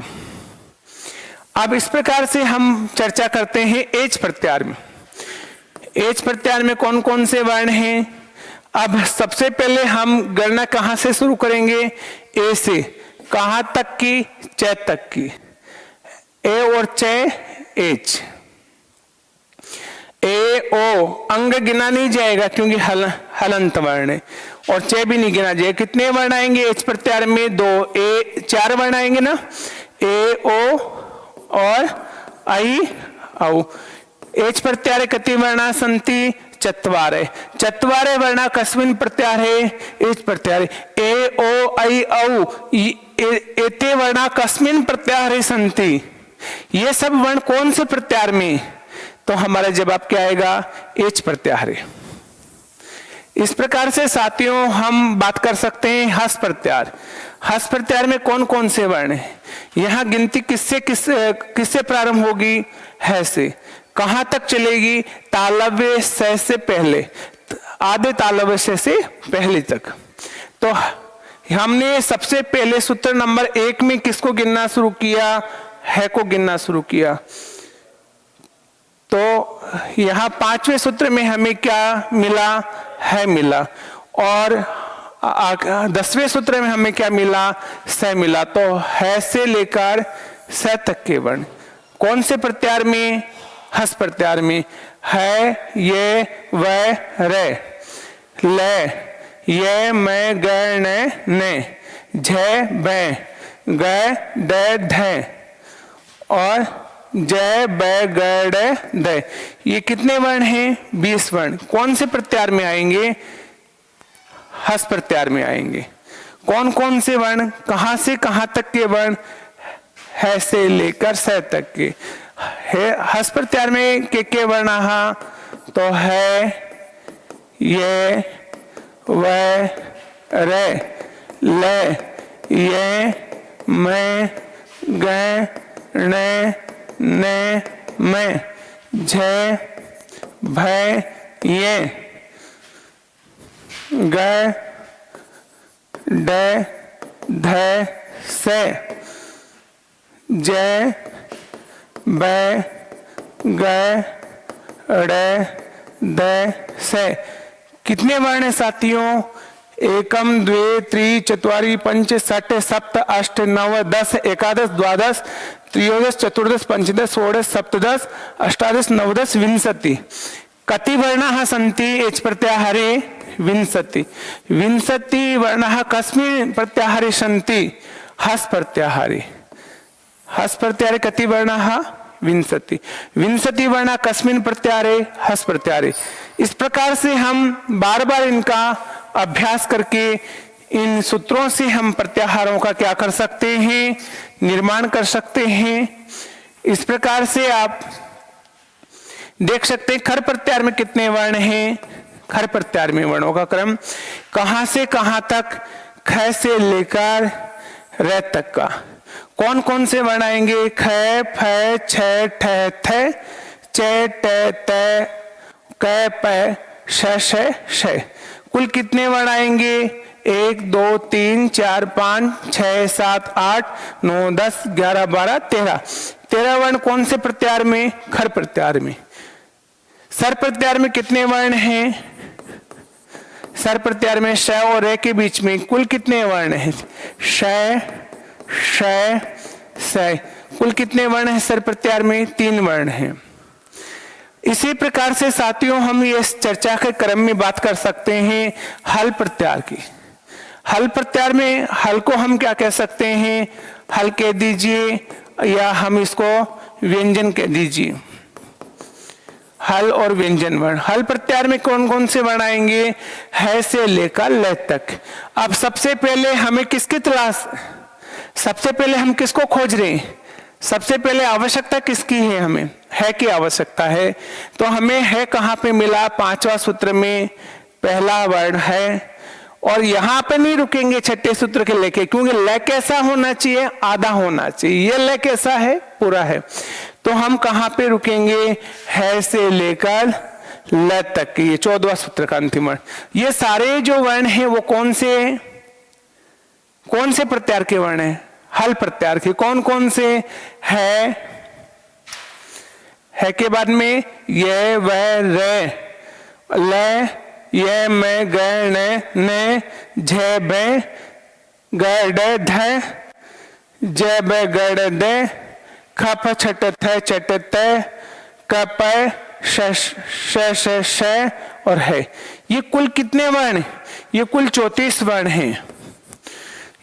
अब इस प्रकार से हम चर्चा करते हैं एच प्रत्याहार में। एच प्रत्याहार में कौन कौन से वर्ण हैं। अब सबसे पहले हम गणना कहां से शुरू करेंगे? ए से। कहां तक की? च तक की। ए और च एच। ए ओ अंग गिना नहीं जाएगा क्योंकि हलंत वर्ण है, और च भी नहीं गिना जाएगा। कितने वर्ण आएंगे एच प्रत्याहार में? 2। ए 4 वर्ण आएंगे ना, ए ओ और आई औ। एच प्रत्याहारे कति वर्णा सन्ति? चत्वारे। चत्वारे वर्णा कस्मिन् प्रत्याहारे? एच प्रत्याहारे। ए ओ ऐ औ एते वर्णा कस्मिन् प्रत्याहारे सन्ति? ये सब वर्ण कौन से प्रत्याहार में? तो हमारा जवाब क्या आएगा? एच प्रत्याहारे। इस प्रकार से साथियों हम बात कर सकते हैं हस प्रत्याहार। हस प्रत्याहार में कौन कौन से वर्ण है? यहां गिनती किससे प्रारंभ होगी? है से। कहां तक चलेगी? तालव्य से पहले, आधे तालव्य से पहले तक। तो हमने सबसे पहले सूत्र नंबर 1 में किसको गिनना शुरू किया? है को गिनना शुरू किया। तो यहां 5वें सूत्र में हमें क्या मिला? है मिला। और 10वें सूत्र में हमें क्या मिला? से मिला। तो है से लेकर से तक के वर्ण कौन से प्रत्याहार में? हस प्रत्याहार में। है, ये, वह, रे, ले, ये, मैं, ग, ने, झे, बै, ग, डे, धे और जय, बै, ग, डे, दे। ये कितने वर्ण हैं? 20 वर्ण। कौन से प्रत्याहार में आएंगे? हस प्रत्याहार में आएंगे। कौन कौन से वर्ण? कहां से कहां तक के वर्ण? है से लेकर से तक के। है हस प्रत्याहार में के वर्ण? तो है, ये, वह, रे, ले, ये, मैं, ग, ने, मैं, झे, भय, ये, ग, डे, धे, से, जय, बै, ग, ड़े, दे, से। कितने वर्ण है साथियों? एकम, द्वे, त्रि, चत्वारि, पंच, षट, सप्त, अष्ट, नव, 10, एकादश, द्वादश, त्रयोदश, चतुर्दश, पंचदश, षोडश, सप्तदश, अष्टादश, नवदश, विंशति। कति वर्णाः सन्ति एच प्रत्याहारे? विंशति। विंशति वर्णाः कस्मिन् प्रत्याहारे सन्ति? हस प्रत्याहारे। हस प्रत्याहारे कति वर्णाः? विंशति। विंशति वर्णा कस्मिन् प्रत्याहारे? हस प्रत्याहारे। इस प्रकार से हम बार बार इनका अभ्यास करके इन सूत्रों से हम प्रत्याहारों का क्या कर सकते हैं? निर्माण कर सकते हैं। इस प्रकार से आप देख सकते हैं खर प्रत्याहार में कितने वर्ण हैं? खर प्रत्याहार में वर्णों का क्रम कहां से कहां तक? ख से लेकर र तक का। कौन कौन से वर्ण आएंगे? ख, फ, छ, ठ, थ, च, ट, त, क, प, श, श। कुल कितने वर्ण आएंगे? 1, 2, 3, 4, 5, 6, 7, 8, 9, 10, 11, 12, 13। 13 वर्ण कौन से प्रत्याहार में? खर प्रत्याहार में। सर प्रत्याहार में कितने वर्ण हैं? सर प्रत्याहार में श और रे के बीच में कुल कितने वर्ण हैं? श, श, स। कुल कितने वर्ण हैं सर प्रत्याहार में? 3 वर्ण हैं। इसी प्रकार से साथियों हम इस चर्चा के क्रम में बात कर सकते हैं हल प्रत्याहार की। हल प्रत्याहार में हल को हम क्या कह सकते हैं? हल कह दीजिए या हम इसको व्यंजन कह दीजिए। हल और व्यंजन वर्ण। हल प्रत्याहार में कौन कौन से वर्ण आएंगे? है से लेकर ल तक। अब सबसे पहले हमें किसकी तलाश? सबसे पहले हम किसको खोज रहे हैं? सबसे पहले आवश्यकता किसकी है? हमें है की आवश्यकता है। तो हमें है कहां पे मिला? 5वां सूत्र में पहला वर्ण है। और यहां पे नहीं रुकेंगे छठे सूत्र के लेके, क्योंकि ल कैसा होना चाहिए? आधा होना चाहिए। ये ल कैसा है? पूरा है। तो हम कहां पे रुकेंगे? है से लेकर ल तक। ये 14वां सूत्र का अंतिम वर्ण। ये सारे जो वर्ण हैं वो कौन से प्रत्याहार के वर्ण हैं? हल प्रत्याहार के। कौन कौन से? है के बाद में ये, वह, रे, ले, ये मैं गए ने झे बे गए डे ध जय बे गड़ दे खप छट थे चट ते कप श और है। ये कुल कितने वर्ण? ये कुल 34 वर्ण हैं।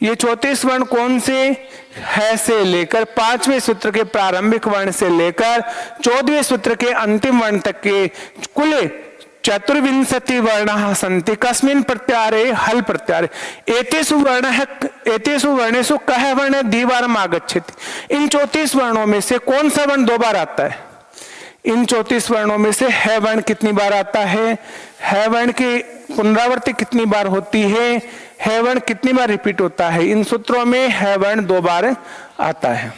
ये 34 वर्ण कौन से? है से लेकर 5वें सूत्र के प्रारंभिक वर्ण से लेकर 14वें सूत्र के अंतिम वर्ण तक के कुल 24 वर्ण सन्ति कस्मिन् प्रत्याहारे हल प्रत्याहारे एतेषु वर्णेषु कः वर्ण द्विवारम् आगच्छति। इन 34 वर्णों में से कौन सा वर्ण 2 बार आता है? इन 34 वर्णों में से है वर्ण कितनी बार आता है? है वर्ण की पुनरावृत्ति कितनी बार होती है वर्ण कितनी बार रिपीट होता है? इन सूत्रों में है वर्ण 2 बार आता है।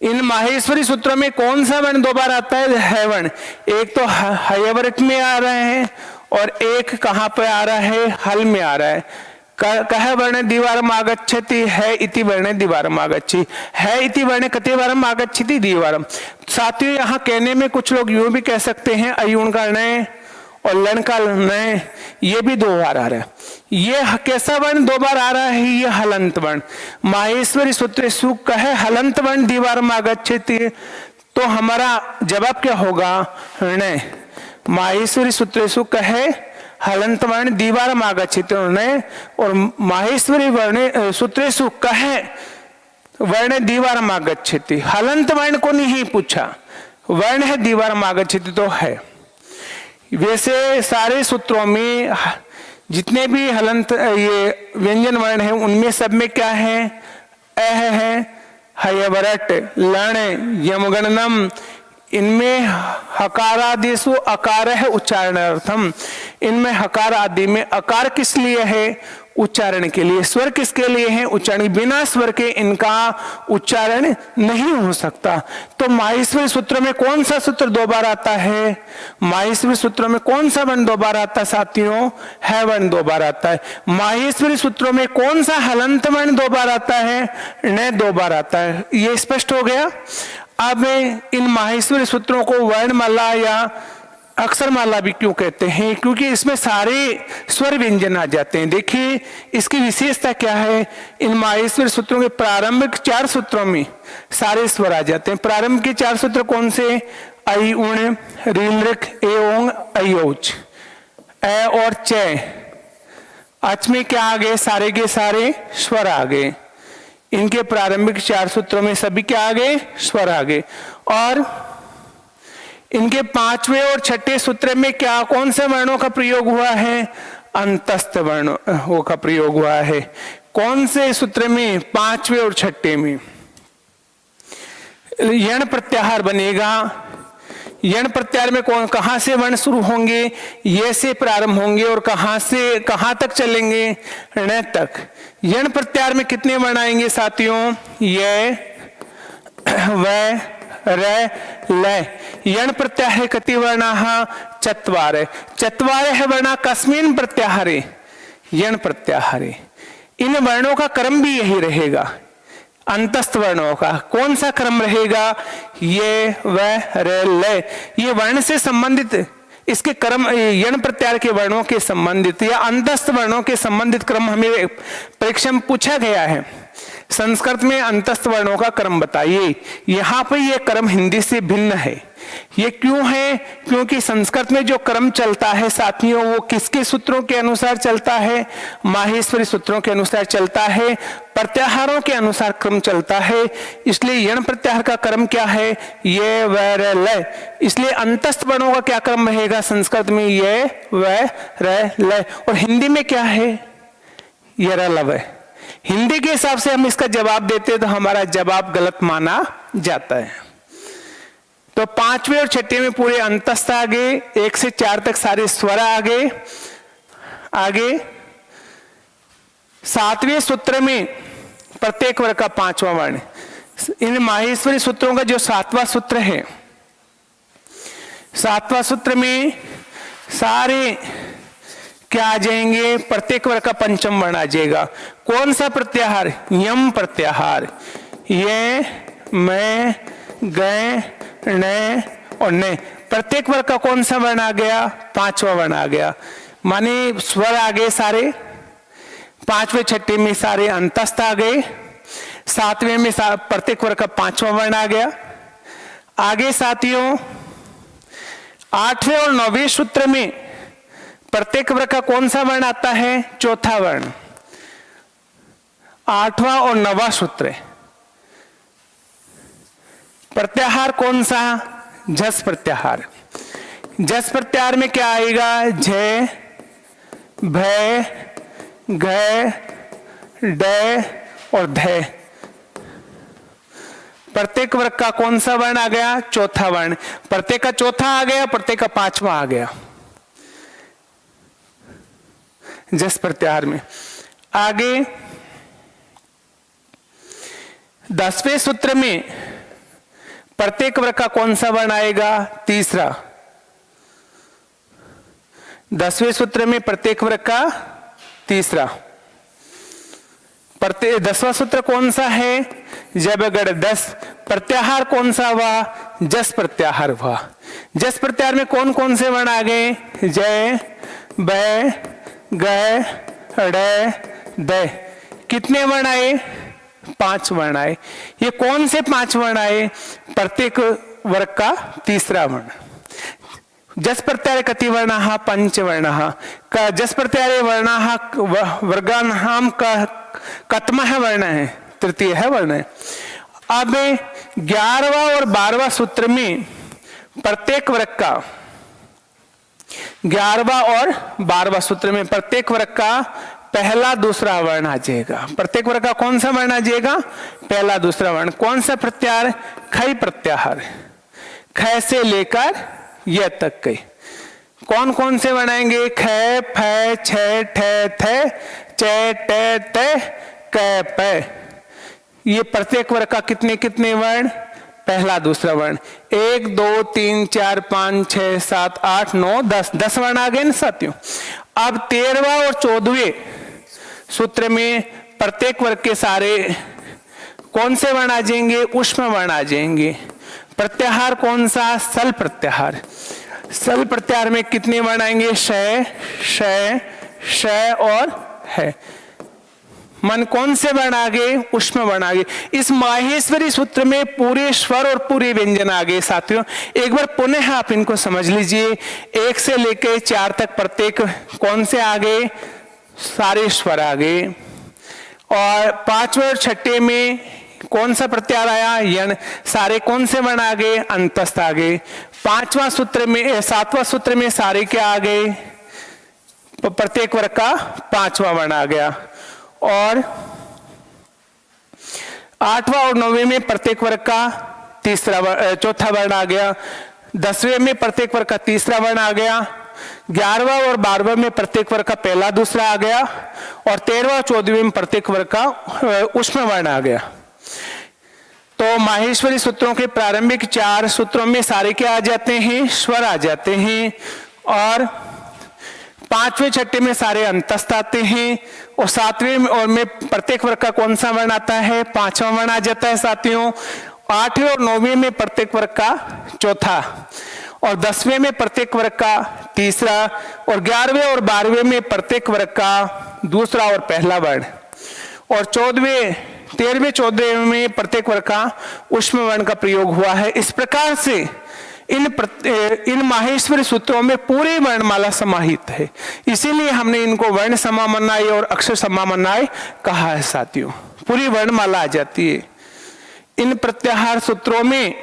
इन माहेश्वरी सूत्रों में कौन सा वर्ण 2 बार आता है? है वर्ण। एक तो हयवृत में आ रहे हैं और एक कहां पे आ रहा है? हल में आ रहा है। कह वर्ण द्विवारम् आगच्छति है इति वर्ण द्विवारम् आगच्छति है इति वर्ण कतिवारम् आगच्छति द्विवारम्। साथियों यहाँ कहने में कुछ लोग यूं भी कह सकते हैं अयुण का नय और लन का नय ये भी 2 बार आ रहा है। ये कैसा वर्ण 2 बार आ रहा है? ये हलंत वर्ण। माहेश्वरी सूत्र सुख कहे हलंत वर्ण द्विवारम् आगच्छति तो हमारा जवाब क्या होगा? नय। माहेश्वरी सूत्र सुख कहे हलंत वर्ण द्विवारम् आगच्छति और माहेश्वरी वर्ण सूत्रेषु कहे वर्ण द्विवारम् आगच्छति। हलंत वर्ण को नहीं पूछा, वर्ण है द्विवारम् आगच्छति तो है। वैसे सारे सूत्रों में जितने भी हलंत ये व्यंजन वर्ण है उनमें सब में क्या है? है हयवरट लण यमगणनम। इनमें हकार आदिषु अकार है उच्चारणार्थम। इनमें हकार आदि में अकार किस लिए है? उच्चारण के लिए। स्वर किसके लिए है? उच्चारण। बिना स्वर के इनका उच्चारण नहीं हो सकता। तो माहेश्वरी सूत्र में कौन सा सूत्र 2 बार आता है? माहेश्वरी सूत्रों में कौन सा वर्ण 2 बार आता है साथियों? है वर्ण 2 बार आता है। माहेश्वरी सूत्रों में कौन सा हलंत वर्ण 2 बार आता है? न 2 बार आता है। ये स्पष्ट हो गया। अब इन माहेश्वरी सूत्रों को वर्णमाला या अक्षरमाला भी क्यों कहते हैं? क्योंकि इसमें सारे स्वर व्यंजन आ जाते हैं। देखिए इसकी विशेषता क्या है? इन माहेश्वरी सूत्रों के प्रारंभिक 4 सूत्रों में सारे स्वर आ जाते हैं। प्रारंभ के 4 सूत्र कौन से? ऐ उण रील ऋख ए ओंग ऐ ए और च। अच में क्या आ गए? सारे के सारे स्वर आ गए। इनके प्रारंभिक 4 सूत्रों में सभी क्या आ गए? स्वर आ गए। और इनके 5वें और 6ठे सूत्र में क्या कौन से वर्णों का प्रयोग हुआ है? अंतस्थ वर्णों का प्रयोग हुआ है। कौन से सूत्र में? 5वें और 6ठे में। यण प्रत्याहार बनेगा। यण प्रत्याहार में कहां से वर्ण शुरू होंगे? ये से प्रारंभ होंगे और कहां से कहां तक चलेंगे? ण तक। यण प्रत्याहार में कितने वर्ण आएंगे साथियों? ये व र ल। यण प्रत्याहारे कति वर्णाः? 4। 4 है वर्णा कस्मिन् प्रत्याहारे? यण प्रत्याहारे। इन वर्णों का क्रम भी यही रहेगा। अंतस्थ वर्णों का कौन सा क्रम रहेगा? ये व र ल। ये वर्ण से संबंधित इसके क्रम यण प्रत्याहार के वर्णों के संबंधित या अंतस्थ वर्णों के संबंधित क्रम हमें परीक्षा में पूछा गया है। संस्कृत में अंतस्थ वर्णों का क्रम बताइए। यहाँ पर यह क्रम हिंदी से भिन्न है। ये क्यों है? क्योंकि संस्कृत में जो क्रम चलता है साथियों वो किसके सूत्रों के अनुसार चलता है? माहेश्वरी सूत्रों के अनुसार चलता है। प्रत्याहारों के अनुसार क्रम चलता है। इसलिए यण प्रत्याहार का क्रम क्या है? ये व र ल। इसलिए अंतस्थ वर्णों का क्या क्रम रहेगा संस्कृत में? ये व र ल। और हिंदी में क्या है? ये र ल व। हिंदी के हिसाब से हम इसका जवाब देते तो हमारा जवाब गलत माना जाता है। तो 5वें और 6ठे में पूरे अंतस्थ आ गए। 1 से 4 तक सारे स्वर आ गए। आगे 7वें सूत्र में प्रत्येक वर्ग का 5वां वर्ण। इन माहेश्वरी सूत्रों का जो 7वां सूत्र है, 7वां सूत्र में सारे क्या आ जाएंगे? प्रत्येक वर्ग का 5वां वर्ण आ जाएगा। कौन सा प्रत्याहार? यम प्रत्याहार। ये मैं गए न और न। प्रत्येक वर्ग का कौन सा वर्ण आ गया? पांचवा वर्ण आ गया। माने स्वर आ गए सारे, पांचवें छठे में सारे अंतस्थ आ गए, सातवें में प्रत्येक वर्ग का पांचवा वर्ण आ गया। आगे साथियों, आठवें और नौवें सूत्र में प्रत्येक वर्ग का कौन सा वर्ण आता है? चौथा वर्ण। आठवां और नौवां सूत्र, प्रत्याहार कौन सा? झस प्रत्याहार। झस प्रत्याहार में क्या आएगा? झ, भय, घ, ड और ध। प्रत्येक वर्ग का कौन सा वर्ण आ गया? चौथा वर्ण। प्रत्येक का चौथा आ गया, प्रत्येक का पांचवा आ गया जस प्रत्याहार में। आगे 10वें सूत्र में प्रत्येक वर्ग का कौन सा वर्ण आएगा? तीसरा। 10वें सूत्र में प्रत्येक वर्ग का तीसरा। 10वां सूत्र कौन सा है? जब गढ़ 10। प्रत्याहार कौन सा हुआ? जस प्रत्याहार हुआ। जस प्रत्याहार में कौन कौन से वर्ण आ गए? जय, बै, ग, ड़, द। कितने वर्ण आए? 5 वर्ण आए। ये कौन से 5 वर्ण आए? प्रत्येक वर्ग का तीसरा वर्ण। जस प्रत्याहारे कति वर्णाः? पंचवर्णाः। जस प्रत्याहारे वर्णाः वर्गानां कतमः वर्ण है? तृतीय है वर्ण है। अब 11वां और 12वां सूत्र में प्रत्येक वर्ग का 11वां और 12वां सूत्र में प्रत्येक वर्ग का पहला दूसरा वर्ण आ जाएगा। प्रत्येक वर्ग का कौन सा वर्ण आ जाएगा? पहला दूसरा वर्ण। कौन सा प्रत्याहार? खई प्रत्याहार। ख से लेकर य तक के कौन कौन से वर्ण आएंगे? ख, फ, छ, ठ, थ, च, ट, त, क, प। ये प्रत्येक वर्ग का कितने कितने वर्ण? पहला दूसरा वर्ण। 1 2 3 4 5 6 7 8 9 10 10 वर्ण आ गए ना साथियों। अब 13वां और 14वें सूत्र में प्रत्येक वर्ग के सारे कौन से वर्ण आ जाएंगे? ऊष्म वर्ण आ जाएंगे। प्रत्याहार कौन सा? सल प्रत्याहार। सल प्रत्याहार में कितने वर्ण आएंगे? श, श, श और है। मन कौन से वर्ण आ गए? ऊष्म वर्ण आ गए। इस माहेश्वरी सूत्र में पूरे स्वर और पूरे व्यंजन आ गए साथियों। एक बार पुनः आप इनको समझ लीजिए। 1 से लेकर 4 तक प्रत्येक कौन से आ गए? सारे स्वर आ गए। और 5वें और 6ठे में कौन सा प्रत्याहार आया? यण। सारे कौन से वर्ण आ गए? अंतस्थ आ गए। 5वां सूत्र में 7वां सूत्र में सारे क्या आ गए? प्रत्येक वर्ग का 5वां वर्ण आ गया। और 8वां और 9वें में प्रत्येक वर्ग का चौथा वर्ण आ गया। 10वें में प्रत्येक वर्ग का तीसरा वर्ण आ गया। 11वां और 12वां में प्रत्येक वर्ग का पहला दूसरा आ गया। और 13वां और 14वें में प्रत्येक वर्ग का ऊष्म वर्ण आ गया। तो माहेश्वरी सूत्रों के प्रारंभिक 4 सूत्रों में सारे क्या आ जाते हैं? स्वर आ जाते हैं। और 5वें छठे में सारे अंतस्थ आते हैं। और 7वें और में प्रत्येक वर्ग का कौन सा वर्ण आता है? 5वां वर्ण आ जाता है साथियों। 8वें और 9वें में प्रत्येक वर्ग का चौथा। और 10वें में प्रत्येक वर्ग का तीसरा। और 11वें और 12वें में प्रत्येक वर्ग का दूसरा और पहला वर्ण। और 13वें 14वें में प्रत्येक वर्ग का ऊष्म वर्ण का प्रयोग हुआ है। इस प्रकार से इन माहेश्वरी सूत्रों में पूरी वर्णमाला समाहित है। इसीलिए हमने इनको वर्ण समामन्याय और अक्षर समामन्याय कहा है साथियों। पूरी वर्णमाला आ जाती है इन प्रत्याहार सूत्रों में।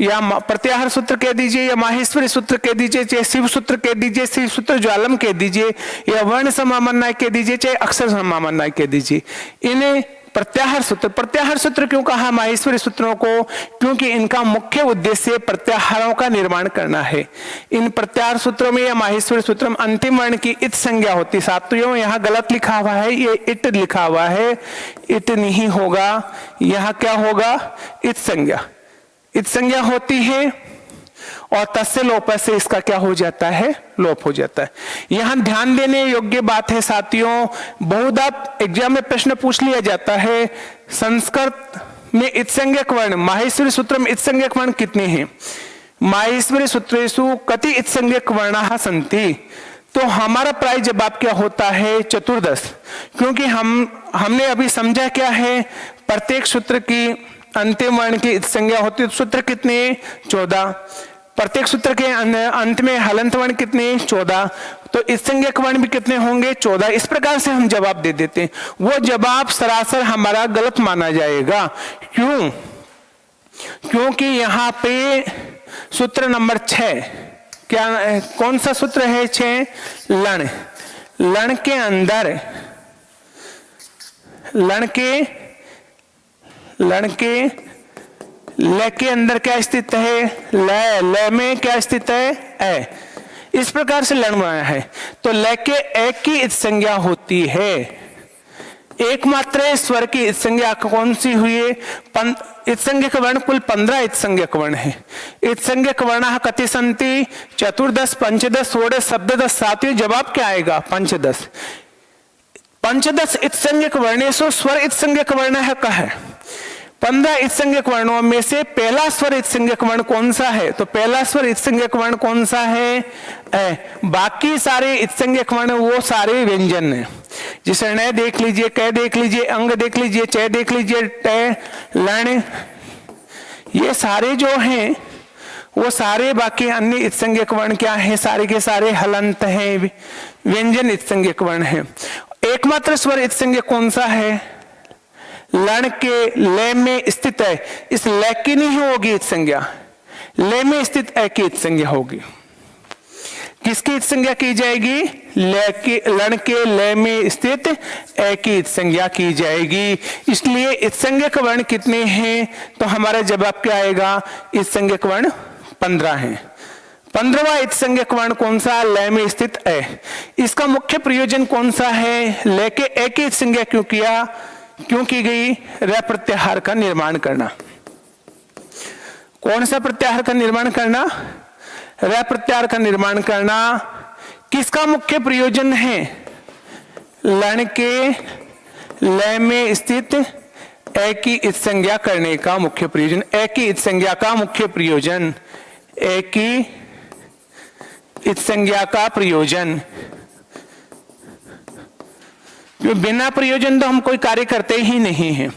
या प्रत्याहार सूत्र कह दीजिए, या माहेश्वरी सूत्र कह दीजिए, चाहे शिव सूत्र कह दीजिए, शिव सूत्र ज्वालम कह दीजिए, या वर्ण समामन्याय कह दीजिए, चाहे अक्षर समामन्याय कह दीजिए। इन्हें प्रत्याहार सूत्र क्यों कहा माहेश्वरी सूत्रों को? क्योंकि इनका मुख्य उद्देश्य प्रत्याहारों का निर्माण करना है। इन प्रत्याहार सूत्रों में या माहेश्वरी सूत्र में अंतिम वर्ण की इत संज्ञा होती। साथियों यहाँ गलत लिखा हुआ है, ये इट लिखा हुआ है, इट नहीं होगा। यहाँ क्या होगा? इत संज्ञा। इत संज्ञा होती है और तस्य लोप से इसका क्या हो जाता है? लोप हो जाता है। यहां ध्यान देने योग्य बात है साथियों, बहुधा एग्जाम में प्रश्न पूछ लिया जाता है संस्कृत में इत्संज्ञक वर्ण, माहेश्वरी सूत्र में इत्संज्ञक वर्ण कितने हैं? माहेश्वरी सूत्रेषु कति इत्संज्ञक वर्णाः सन्ति। तो हमारा प्राय जवाब क्या होता है 14, क्योंकि हमने अभी समझा क्या है, प्रत्येक सूत्र की अंतिम वर्ण की इत्संज्ञा होती है। सूत्र कितने 14, प्रत्येक सूत्र के अंत में हलंत वर्ण कितने 14, तो इत्संज्ञक वर्ण भी कितने होंगे 14। इस प्रकार से हम जवाब दे देते हैं। वो जवाब सरासर हमारा गलत माना जाएगा। क्यों? क्योंकि यहाँ पे सूत्र नंबर 6 क्या, कौन सा सूत्र है 6? लण। लण के अंदर ल के अंदर क्या स्थित है? ल में क्या स्थित है? ए। इस प्रकार से लण बनाया है। तो ल के एक की इत्संज्ञा होती है। एकमात्र स्वर की इत्संज्ञा कौन सी हुई है? इत्संज्ञक वर्ण कुल 15 इत्संज्ञक वर्ण है। इत्संज्ञक वर्ण कति सन्ति? 14, 15, 16, 17। सातवें जवाब क्या आएगा? 15। 15 इत्संज्ञक वर्णेषु स्वर इत्संज्ञक वर्ण है कह है। 15 इत्संज्ञक वर्णों में से पहला स्वर इत्संज्ञक वर्ण कौन सा है? तो पहला स्वर इत्संज्ञक वर्ण कौन सा है? ए। बाकी सारे इत्संज्ञक वर्ण वो सारे व्यंजन है। जिसे न देख लीजिए, क देख लीजिए, अंग देख लीजिए, च देख लीजिए, ट, लण, ये सारे जो हैं वो सारे बाकी अन्य इत्संज्ञक वर्ण क्या है? सारे के सारे हलंत हैं, व्यंजन इत्संज्ञक वर्ण है। एकमात्र स्वर इत्संज्ञक कौन सा है? लण के ले में स्थित है। इस ले की नहीं होगी इत्संज्ञा, ले में स्थित ए की इत्संज्ञा होगी। किसकी इत्संज्ञा की जाएगी? लण के ले में स्थित ए की इत्संज्ञा की जाएगी। इसलिए इत्संज्ञक वर्ण कितने हैं? तो हमारा जवाब क्या आएगा? इत्संज्ञक वर्ण 15 है। 15वां इत्संज्ञक वर्ण कौन सा? ल में स्थित ए। इसका मुख्य प्रयोजन कौन सा है? ले के ए की इत्संज्ञा क्यों की गई? र प्रत्याहार का निर्माण करना। कौन सा प्रत्याहार का निर्माण करना? र प्रत्याहार का निर्माण करना। किसका मुख्य प्रयोजन है? लण के ल में स्थित ए की इत्संज्ञा करने का मुख्य प्रयोजन। ए की इत्संज्ञा का मुख्य प्रयोजन, ए की इत्संज्ञा का प्रयोजन। बिना प्रयोजन तो हम कोई कार्य करते ही नहीं हैं।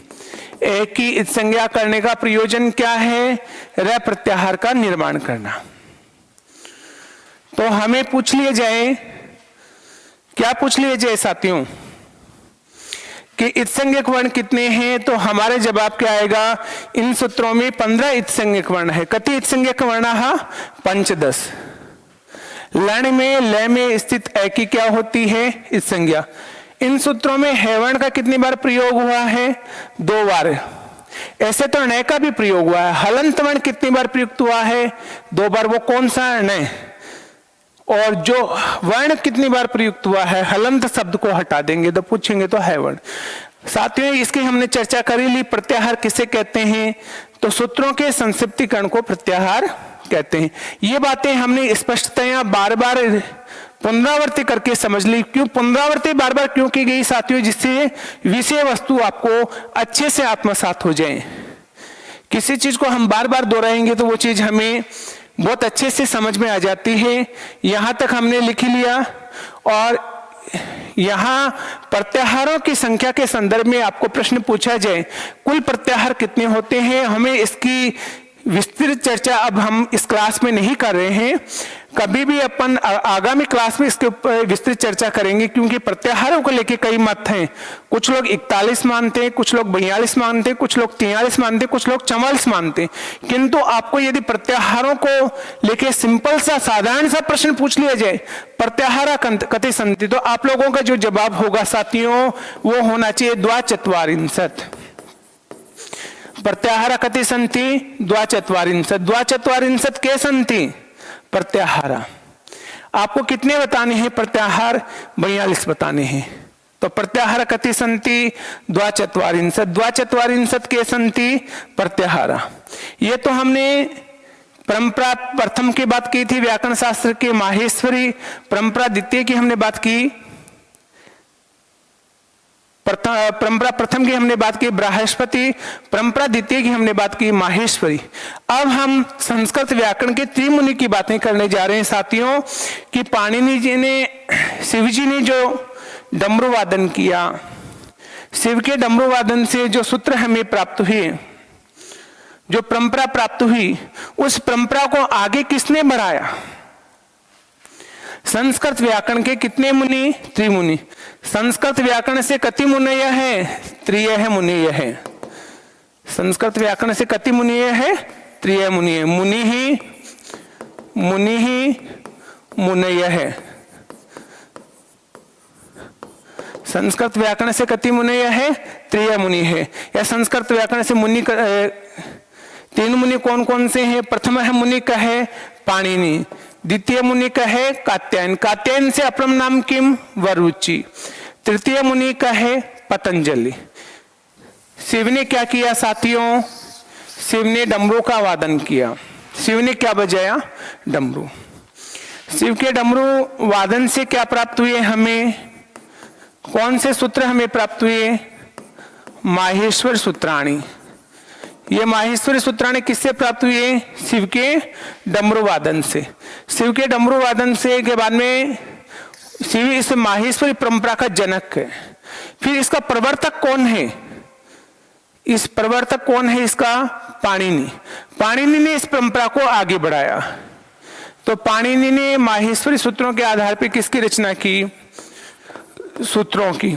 ए की इत्संज्ञा करने का प्रयोजन क्या है? र प्रत्याहार का निर्माण करना। तो हमें पूछ लिए जाए, क्या पूछ लिए जाए साथियों कि इत्संज्ञक वर्ण कितने हैं? तो हमारे जवाब क्या आएगा? इन सूत्रों में 15 इत्संज्ञक वर्ण है। कति इत्संज्ञक वर्ण? 15। लण में ल में स्थित ए की क्या होती है? इत्संज्ञा। इन सूत्रों में है वर्ण का कितनी बार प्रयोग हुआ है? 2 बार। ऐसे तो न का भी प्रयोग हुआ है। हलंत वर्ण कितनी बार प्रयुक्त हुआ है? 2 बार। वो कौन सा? न। और जो वर्ण कितनी बार प्रयुक्त हुआ है? हलंत शब्द को हटा देंगे तो पूछेंगे तो है वर्ण। साथियों इसकी हमने चर्चा करी ली। प्रत्याहार किसे कहते हैं? तो सूत्रों के संक्षिप्तीकरण को प्रत्याहार कहते हैं। ये बातें हमने स्पष्टतया बार बार पुनरावृत्ति करके समझ ली। क्यों पुनरावृत्ति बार बार क्यों की गई साथियों? जिससे विषय वस्तु आपको अच्छे से आत्मसात हो जाए। किसी चीज को हम बार बार दोहराएंगे तो वो चीज हमें बहुत अच्छे से समझ में आ जाती है। यहां तक हमने लिख लिया। और यहां प्रत्याहारों की संख्या के संदर्भ में आपको प्रश्न पूछा जाए कुल प्रत्याहार कितने होते हैं, हमें इसकी विस्तृत चर्चा अब हम इस क्लास में नहीं कर रहे हैं। कभी भी अपन आगामी क्लास में इसके ऊपर विस्तृत चर्चा करेंगे, क्योंकि प्रत्याहारों को लेके कई मत हैं। कुछ लोग 41 मानते हैं, कुछ लोग 42 मानते हैं, कुछ लोग 43 मानते हैं, कुछ लोग 44 मानते हैं। किंतु आपको यदि प्रत्याहारों को लेके सिंपल सा साधारण सा प्रश्न पूछ लिया जाए, प्रत्याहार कति सन्ति, तो आप लोगों का जो जवाब होगा साथियों वो होना चाहिए द्वाचत्वारिंशत्। प्रत्याहार कति सन्ति? द्वाचत्वारिंशत्। द्वाचत्वारिंशत् के सन्ति? प्रत्याहार। आपको कितने बताने हैं प्रत्याहार? 42 बताने हैं। तो प्रत्याहार कति सन्ति? द्वाचत्वारिंशत्। द्वाचत्वारिंशत् के सन्ति? प्रत्याहार। ये तो हमने परंपरा प्रथम की बात की थी, व्याकरण शास्त्र के माहेश्वरी। परंपरा द्वितीय की हमने बात की। परंपरा प्रथम की हमने बात की बृहस्पति, परंपरा द्वितीय की हमने बात की माहेश्वरी। अब हम संस्कृत व्याकरण के त्रिमुनि की बातें करने जा रहे हैं साथियों, कि पाणिनि जी ने, शिव जी ने जो डमरू वादन किया, शिव के डमरू वादन से जो सूत्र हमें प्राप्त हुए, जो परंपरा प्राप्त हुई, उस परंपरा को आगे किसने बढ़ाया? संस्कृत व्याकरण के कितने मुनि? त्रिमुनि। संस्कृत व्याकरण से कति मुनय है? त्रिय मुनिय है। संस्कृत व्याकरण से कति मुनिय है? त्रिय मुनिय। मुनि ही मुनय है। संस्कृत व्याकरण से कति मुनिय है? त्रिय मुनि है। या संस्कृत व्याकरण से मुनि, तीन मुनि कौन कौन से हैं? प्रथम है मुनि का है पाणिनि, द्वितीय मुनि का है कात्यायन, कात्यायन से अपरम नाम किम? वरुचि। तृतीय मुनि का है पतंजलि। शिव ने क्या किया साथियों? शिव ने डमरू का वादन किया। शिव ने क्या बजाया? डमरू। शिव के डमरू वादन से क्या प्राप्त हुए हमें? कौन से सूत्र हमें प्राप्त हुए? माहेश्वर सूत्राणी। ये माहेश्वरी सूत्राणी किससे प्राप्त हुए? शिव के डमरू वादन से। शिव के डमरू वादन से के बाद में शिव इस माहेश्वरी परंपरा का जनक है। फिर इसका प्रवर्तक कौन है? इस प्रवर्तक कौन है इसका? पाणिनि। पाणिनि ने इस परंपरा को आगे बढ़ाया। तो पाणिनि ने माहेश्वरी सूत्रों के आधार पर किसकी रचना की? सूत्रों की।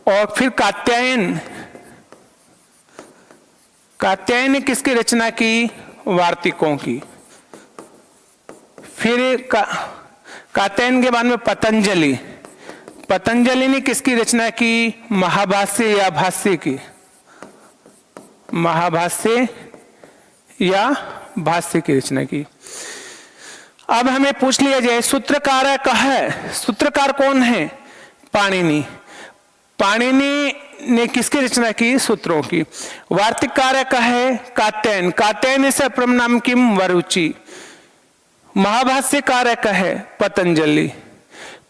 और फिर कात्यायन ने किसकी रचना की? वार्तिकों की। फिर कात्यायन के बाद में पतंजलि ने किसकी रचना की? महाभाष्य या भाष्य की। महाभाष्य या भाष्य की रचना की। अब हमें पूछ लिया जाए सूत्रकार कहाँ है? सूत्रकार कौन है? पाणिनि। पाणिनि ने किसकी रचना की? सूत्रों की। वार्तिककार का है कात्यायन, कात्यायन से अपरम नाम किम? वरुचि। महाभाष्यकार का है पतंजलि,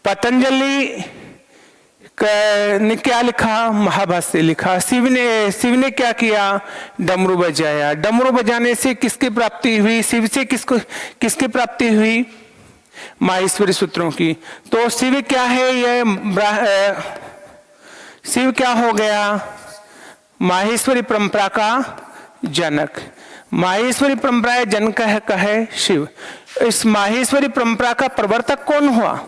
पतंजलि ने क्या लिखा? महाभाष्य लिखा। शिव ने क्या किया? डमरू बजाया। डमरू बजाने से किसकी प्राप्ति हुई? शिव से किसकी प्राप्ति हुई? माहेश्वरी सूत्रों की। तो शिव क्या है? यह शिव क्या हो गया? माहेश्वरी परंपरा का जनक। माहेश्वरी परंपरा जनक है शिव। इस माहेश्वरी परंपरा का प्रवर्तक कौन हुआ?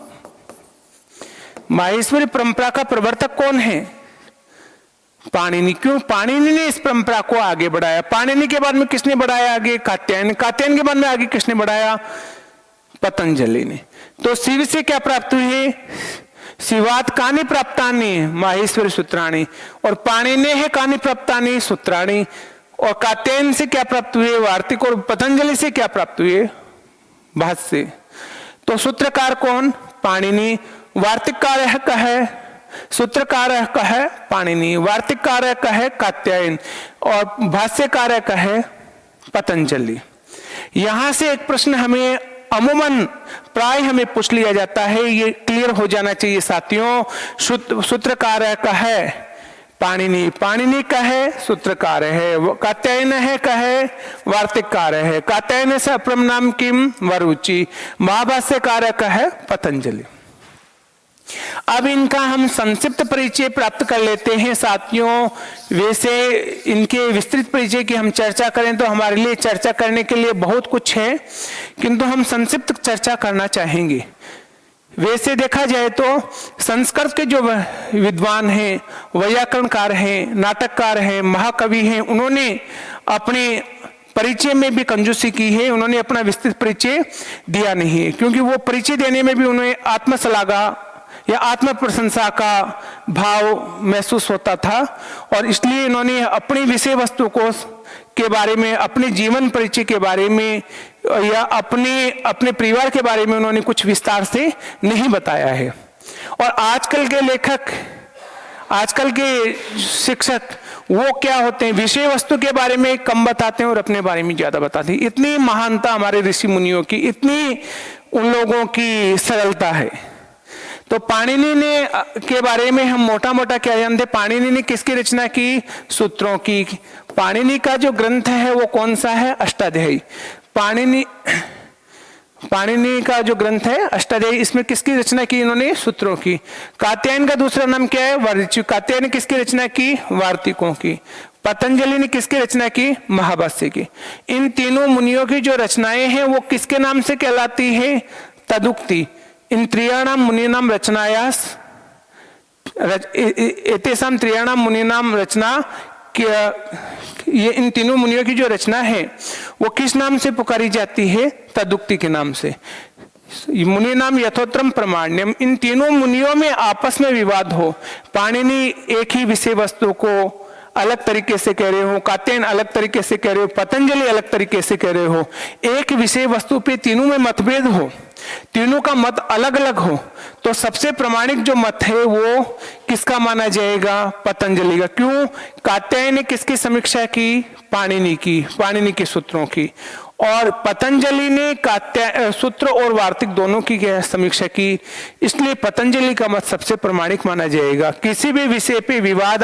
माहेश्वरी परंपरा का प्रवर्तक कौन है? पाणिनि। क्यों? पाणिनि ने इस परंपरा को आगे बढ़ाया। पाणिनि के बाद में किसने बढ़ाया आगे? कात्यायन। कात्यायन के बाद में आगे किसने बढ़ाया? पतंजलि ने। तो शिव से क्या प्राप्त हुई? शिवात कानि प्राप्तानि? माहेश्वरी सूत्राणी। और पाणिनि है कानि प्राप्तानि? सूत्राणी। और कात्यायन से क्या प्राप्त हुए? वार्तिक। और पतंजलि से क्या प्राप्त हुए? भाष्य। तो सूत्रकार कौन? पाणिनि। वार्तिककार का है, सूत्रकार का है पाणिनि, वार्तिककार का है कात्यायन और भाष्यकार का है पतंजलि। यहां से एक प्रश्न हमें अमूमन प्राय हमें पूछ लिया जाता है, ये क्लियर हो जाना चाहिए साथियों। सूत्रकार का है पाणिनि, पाणिनि का है सूत्रकार है, कात्यायन है का है वार्तिककार है, कात्यायन से अपरम नाम किम? वरुचि। महाभाष्यकार का है पतंजलि। अब इनका हम संक्षिप्त परिचय प्राप्त कर लेते हैं साथियों। वैसे इनके विस्तृत परिचय की हम चर्चा करें तो हमारे लिए चर्चा करने के लिए बहुत कुछ है, किंतु हम संक्षिप्त चर्चा करना चाहेंगे। वैसे देखा जाए तो संस्कृत के जो विद्वान हैं, वैयाकरणकार हैं, नाटककार हैं, महाकवि हैं, उन्होंने अपने परिचय में भी कंजूसी की है। उन्होंने अपना विस्तृत परिचय दिया नहीं है, क्योंकि वो परिचय देने में भी उन्हें आत्मश्लाघा या आत्म प्रशंसा का भाव महसूस होता था, और इसलिए इन्होंने अपनी विषय वस्तु को के बारे में, अपने जीवन परिचय के बारे में या अपने परिवार के बारे में उन्होंने कुछ विस्तार से नहीं बताया है। और आजकल के लेखक, आजकल के शिक्षक वो क्या होते हैं, विषय वस्तु के बारे में कम बताते हैं और अपने बारे में ज्यादा बताते हैं। इतनी महानता हमारे ऋषि मुनियों की, इतनी उन लोगों की सरलता है। तो पाणिनि ने के बारे में हम मोटा मोटा क्या जानते हैं? पाणिनि ने किसकी रचना की? सूत्रों की। पाणिनि का जो ग्रंथ है वो कौन सा है? अष्टाध्यायी। पाणिनि का जो ग्रंथ है अष्टाध्यायी, इसमें किसकी रचना की इन्होंने? सूत्रों की। कात्यायन का दूसरा नाम क्या है? वार्तिक। कात्यायन ने किसकी रचना की? वार्तिकों की। पतंजलि ने किसकी रचना की? महाभाष्य की। इन तीनों मुनियों की जो रचनाएं हैं वो किसके नाम से कहलाती है? तदुक्ति। इन त्रयाणाम मुनीनाम रचनायास एतेषाम त्रयाणाम मुनीनाम रचना, ये इन तीनों मुनियों की जो रचना है वो किस नाम से पुकारी जाती है? तदुक्ति के नाम से। मुनि नाम यथोत्तम प्रमाण्यम। इन तीनों मुनियों में आपस में विवाद हो, पाणिनि एक ही विषय वस्तु को अलग तरीके से कह रहे हो, कात्यायन अलग तरीके से कह रहे हो, पतंजलि अलग तरीके से कह रहे हो, एक विषय वस्तु पे तीनों में मतभेद हो, तीनों का मत अलग अलग हो, तो सबसे प्रमाणिक जो मत है वो किसका माना जाएगा? पतंजलि का। क्यों? कात्यायन ने किसकी समीक्षा की? पाणिनि की, पाणिनि के सूत्रों की। और पतंजलि ने सूत्र और वार्तिक दोनों की समीक्षा की, इसलिए पतंजलि का मत सबसे प्रमाणिक माना जाएगा। किसी भी विषय पे विवाद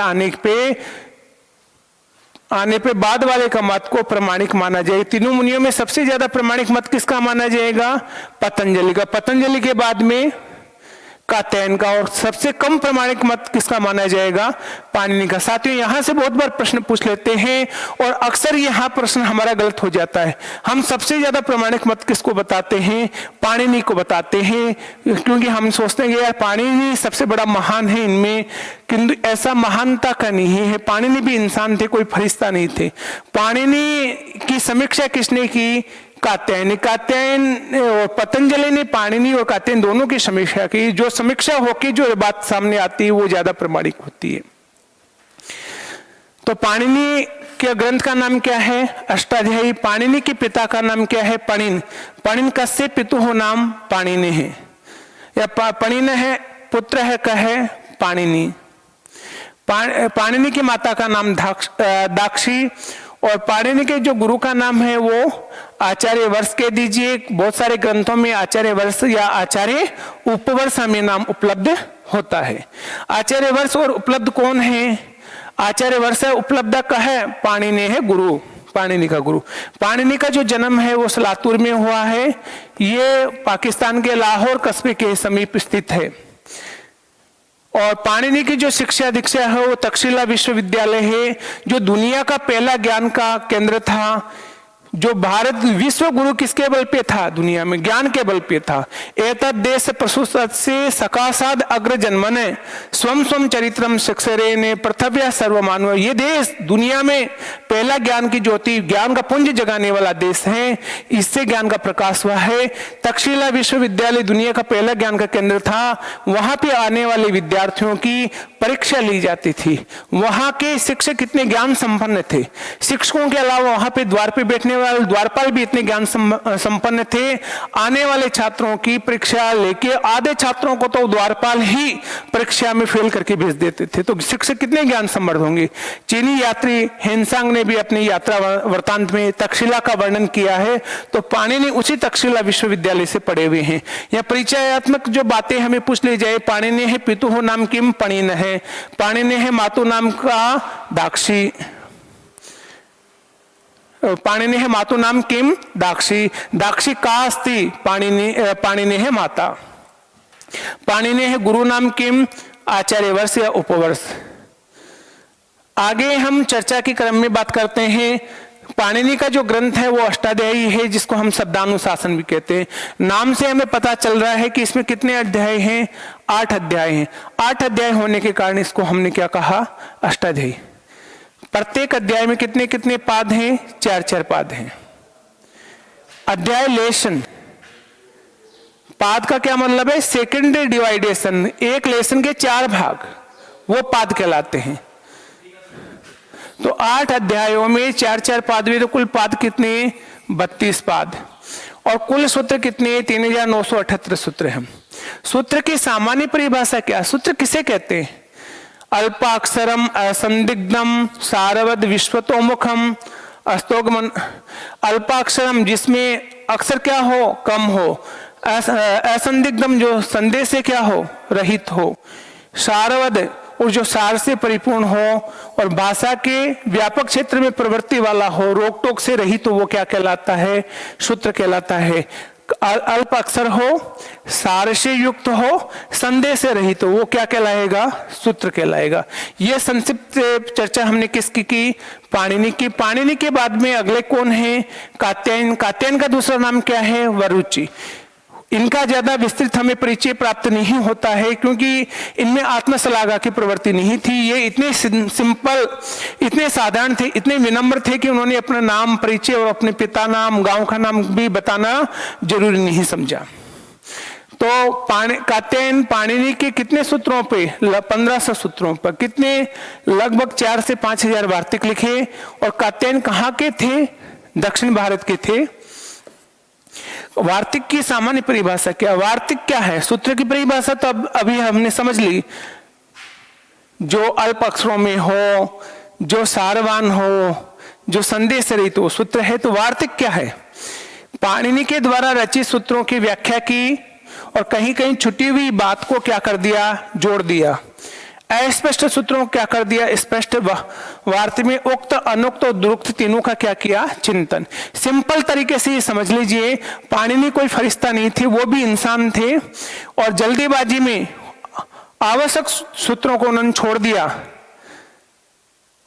आने पे बाद वाले का मत को प्रमाणिक माना जाएगा। तीनों मुनियों में सबसे ज्यादा प्रमाणिक मत किसका माना जाएगा? पतंजलि का। पतंजलि के बाद में कात्यायन का। और सबसे कम प्रमाणिक मत किसका माना जाएगा? पाणिनि का। साथियों, यहां से बहुत बार प्रश्न पूछ लेते हैं और अक्सर यहां प्रश्न हमारा गलत हो जाता है। हम सबसे ज्यादा प्रमाणिक मत किसको बताते हैं? पाणिनि को बताते हैं, क्योंकि हम सोचते हैं कि यार पाणिनि सबसे बड़ा महान है इनमें, किंतु ऐसा महानता का नहीं है। पाणिनि भी इंसान थे, कोई फरिश्ता नहीं थे। पाणिनि की समीक्षा किसने की? कात्यायन। कात्यायन और पतंजलि ने पाणिनि और कात्यायन दोनों की समीक्षा की। जो समीक्षा होकर जो बात सामने आती है वो ज्यादा प्रमाणिक होती है। तो पाणिनि के ग्रंथ का नाम क्या है? अष्टाध्यायी। पाणिनि के पिता का नाम क्या है? पणिन। पणिन कस्य पितुः नाम पाणिनि है, या पणिन है पुत्र है कहे पाणिनि। पाणिनि की माता का नाम दाक्षी, और पाणिनि के जो गुरु का नाम है वो आचार्य वर्ष कह दीजिए। बहुत सारे ग्रंथों में आचार्य वर्ष या आचार्य उपवर्ष हमें नाम उपलब्ध होता है। आचार्य वर्ष और उपलब्ध कौन है? आचार्य वर्ष है, उपलब्ध का है पाणिनि है गुरु, पाणिनि का गुरु। पाणिनि का जो जन्म है वो सलातुर में हुआ है, ये पाकिस्तान के लाहौर कस्बे के समीप स्थित है। और पाणिनि की जो शिक्षा दीक्षा है वो तक्षशिला विश्वविद्यालय है, जो दुनिया का पहला ज्ञान का केंद्र था। जो भारत विश्व गुरु किसके बल पे था? दुनिया में ज्ञान के बल पे था। एतद् देश प्रसूत से सकाशाद अग्र जन्मने स्वम स्वम चरित्रम शिक्षरे ने पृथव्या सर्वमानव। ये देश दुनिया में पहला ज्ञान की ज्योति, ज्ञान का पुंज जगाने वाला देश है। इससे ज्ञान का प्रकाश हुआ है। तक्षशिला विश्वविद्यालय दुनिया का पहला ज्ञान का केंद्र था। वहां पे आने वाले विद्यार्थियों की परीक्षा ली जाती थी। वहां के शिक्षक कितने ज्ञान संपन्न थे। शिक्षकों के अलावा वहां पे द्वार पे बैठने वाले द्वारपाल भी इतने ज्ञान संपन्न थे। आने वाले छात्रों की परीक्षा लेके आधे छात्रों को तो द्वारपाल ही परीक्षा में फेल करके भेज देते थे। तो शिक्षक कितने ज्ञान समृद्ध होंगे। चीनी यात्री हेनसांग ने भी अपनी यात्रा वृतांत में तक्षशिला का वर्णन किया है। तो पाणिनि उसी तक्षशिला विश्वविद्यालय से पढ़े हुए हैं। यह परिचयात्मक जो बातें हमें पूछ ली जाए, पाणिनि है पितुः नाम किम पणिन है, पाणिनि है मातु नाम का दाक्षी, पाणिनि है मातु नाम किम दाक्षी, दाक्षी का अस्ति पाणिनि है माता, पाणिनि है गुरु नाम किम आचार्य वर्ष या उपवर्ष। आगे हम चर्चा के क्रम में बात करते हैं। पाणिनि का जो ग्रंथ है वो अष्टाध्यायी है, जिसको हम शब्दानुशासन भी कहते हैं। नाम से हमें पता चल रहा है कि इसमें कितने अध्याय हैं? 8 अध्याय हैं। 8 अध्याय होने के कारण इसको हमने क्या कहा? अष्टाध्यायी। प्रत्येक अध्याय में कितने कितने पाद हैं? 4-4 पाद हैं। अध्याय लेसन, पाद का क्या मतलब है? सेकेंडरी डिवाइडेशन, एक लेसन के 4 भाग, वो पाद कहलाते हैं। तो 8 अध्यायों में 4-4 पाद में, तो कुल पाद कितने? 32 पाद। और कुल सूत्र कितने? 3978 सूत्र हैं। सूत्र की सामान्य परिभाषा क्या? सूत्र किसे कहते हैं? अल्पाक्षरम असंदिग्धम सारवद विश्वतोमुखम अस्तोगमन। अल्पाक्षरम जिसमें अक्षर क्या हो? कम हो। असंदिग्धम जो संदेह से क्या हो, रहित हो, सारवद और जो सार से परिपूर्ण हो, और भाषा के व्यापक क्षेत्र में प्रवृत्ति वाला हो, रोक टोक से रहित हो, वो क्या कहलाता है, सूत्र कहलाता है। अल्प अक्षर हो, सार से युक्त हो, संदेह से रहित हो, वो क्या कहलाएगा, सूत्र कहलाएगा। यह संक्षिप्त चर्चा हमने किसकी की, पाणिनि की। पाणिनि के बाद में अगले कौन है, कात्यायन। कात्यायन का दूसरा नाम क्या है, वरुचि। इनका ज्यादा विस्तृत हमें परिचय प्राप्त नहीं होता है, क्योंकि इनमें आत्मश्लाघा की प्रवृत्ति नहीं थी। ये इतने सिंपल, इतने साधारण थे, इतने विनम्र थे कि उन्होंने अपना नाम, परिचय और अपने पिता नाम, गांव का नाम भी बताना जरूरी नहीं समझा। तो कात्यायन पाणिनि के कितने सूत्रों पे, 1500 सूत्रों पर कितने, लगभग 4 से 5000 वार्तिक लिखे। और कात्यायन कहाँ के थे, दक्षिण भारत के थे। वार्तिक की सामान्य परिभाषा क्या, वार्तिक क्या है, सूत्र की परिभाषा तो अभी हमने समझ ली। जो अल्प अक्षरों में हो, जो सारवान हो, जो संदेश रहित हो, सूत्र है। तो वार्तिक क्या है, पाणिनि के द्वारा रचित सूत्रों की व्याख्या की और कहीं कहीं छुटी हुई बात को क्या कर दिया, जोड़ दिया। अस्पष्ट सूत्रों को क्या कर दिया, स्पष्ट। वार्तिक में उक्त, अनुक्त और दुरुक्त तीनों का क्या किया, चिंतन। सिंपल तरीके से ये समझ लीजिए, पाणिनि कोई फरिश्ता नहीं थे, वो भी इंसान थे, और जल्दीबाजी में आवश्यक सूत्रों को उन्होंने छोड़ दिया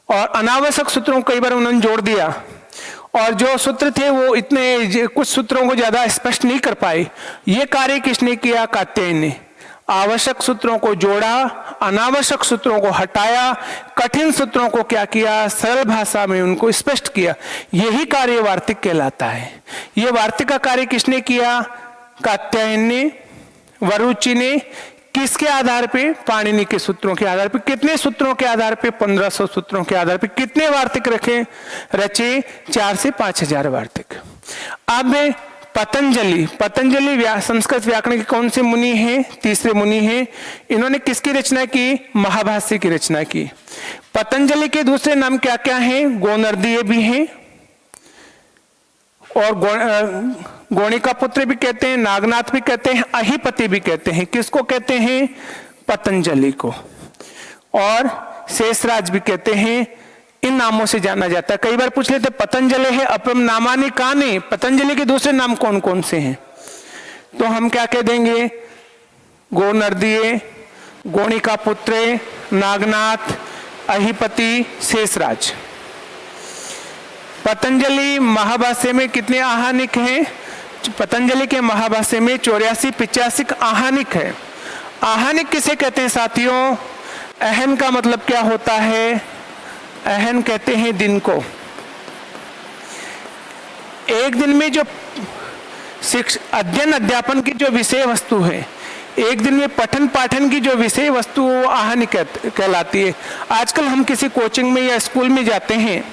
और अनावश्यक सूत्रों को कई बार उन्होंने जोड़ दिया। और जो सूत्र थे वो इतने, कुछ सूत्रों को ज्यादा स्पष्ट नहीं कर पाए। ये कार्य किसने किया, कात्यायन ने। आवश्यक सूत्रों को जोड़ा, अनावश्यक सूत्रों को हटाया, कठिन सूत्रों को क्या किया, सरल भाषा में उनको स्पष्ट किया। यही कार्य वार्तिक कहलाता है। यह वार्तिक का कार्य किसने किया, कात्यायन ने, वरुचि ने। किसके आधार पे, पाणिनि के सूत्रों के आधार पे। कितने सूत्रों के आधार पे, 1500 सूत्रों के आधार पे। कितने वार्तिक रचे, 4 से 5000 वार्तिक। अब पतंजलि, संस्कृत व्याकरण के कौन से मुनि हैं, तीसरे मुनि हैं। इन्होंने किसकी रचना की, महाभाष्य की रचना की। पतंजलि के दूसरे नाम क्या क्या हैं, गोनर्दीय भी हैं और गौणिका पुत्र भी कहते हैं, नागनाथ भी कहते हैं, अहिपति भी कहते हैं। किसको कहते हैं, पतंजलि को। और शेषराज भी कहते हैं। इन नामों से जाना जाता है। कई बार पूछ लेते पतंजलि है अपरम नामानि कानि, पतंजलि के दूसरे नाम कौन कौन से हैं, तो हम क्या कह देंगे, गोनर्दीय, गौणिका पुत्र, नागनाथ, अहिपति, शेषराज। पतंजलि महाभाष्य में कितने आहानिक हैं, पतंजलि के महाभाष्य में 84-85 आहानिक है। आहानिक किसे कहते हैं साथियों, अहन का मतलब क्या होता है, अहन कहते हैं दिन को। एक दिन में जो अध्ययन अध्यापन की जो विषय वस्तु है, एक दिन में पठन पाठन की जो विषय वस्तु वो आहानिक कहलाती है। आजकल हम किसी कोचिंग में या स्कूल में जाते हैं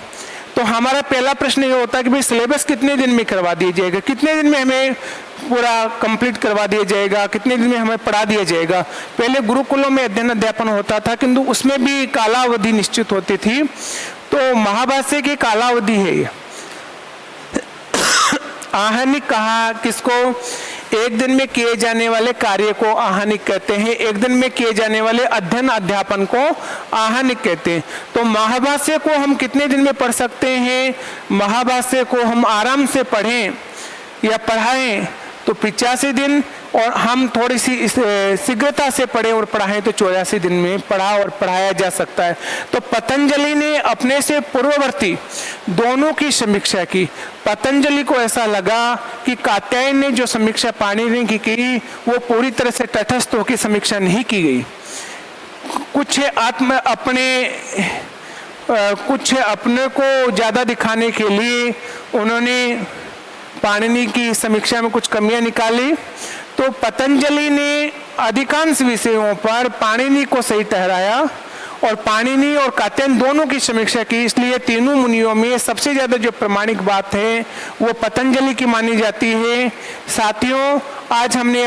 तो हमारा पहला प्रश्न ये होता है कि भाई सिलेबस कितने दिन में करवा दिया जाएगा, कितने दिन में हमें पूरा कंप्लीट करवा दिया जाएगा, कितने दिन में हमें पढ़ा दिया जाएगा। पहले गुरुकुलों में अध्ययन अध्यापन होता था, किंतु उसमें भी कालावधि निश्चित होती थी। तो महाभाष्य की कालावधि है। आहानिक कहा किसको, एक दिन में किए जाने वाले कार्य को आहानिक कहते हैं, एक दिन में किए जाने वाले अध्ययन अध्यापन को आहानिक कहते हैं। तो महाभाष्य को हम कितने दिन में पढ़ सकते हैं, महाभाष्य को हम आराम से पढ़ें या पढ़ाएं तो 85 दिन, और हम थोड़ी सी शीघ्रता से पढ़े और पढ़ाएं तो 84 दिन में पढ़ा और पढ़ाया जा सकता है। तो पतंजलि ने अपने से पूर्ववर्ती दोनों की समीक्षा की। पतंजलि को ऐसा लगा कि कात्यायन ने जो समीक्षा पाणिनि की वो पूरी तरह से तटस्थ होकर समीक्षा नहीं की गई। कुछ अपने को ज्यादा दिखाने के लिए उन्होंने पाणिनि की समीक्षा में कुछ कमियां निकाली। तो पतंजलि ने अधिकांश विषयों पर पाणिनि को सही ठहराया और पाणिनि और कात्यायन दोनों की समीक्षा की। इसलिए तीनों मुनियों में सबसे ज्यादा जो प्रमाणिक बात है वो पतंजलि की मानी जाती है। साथियों, आज हमने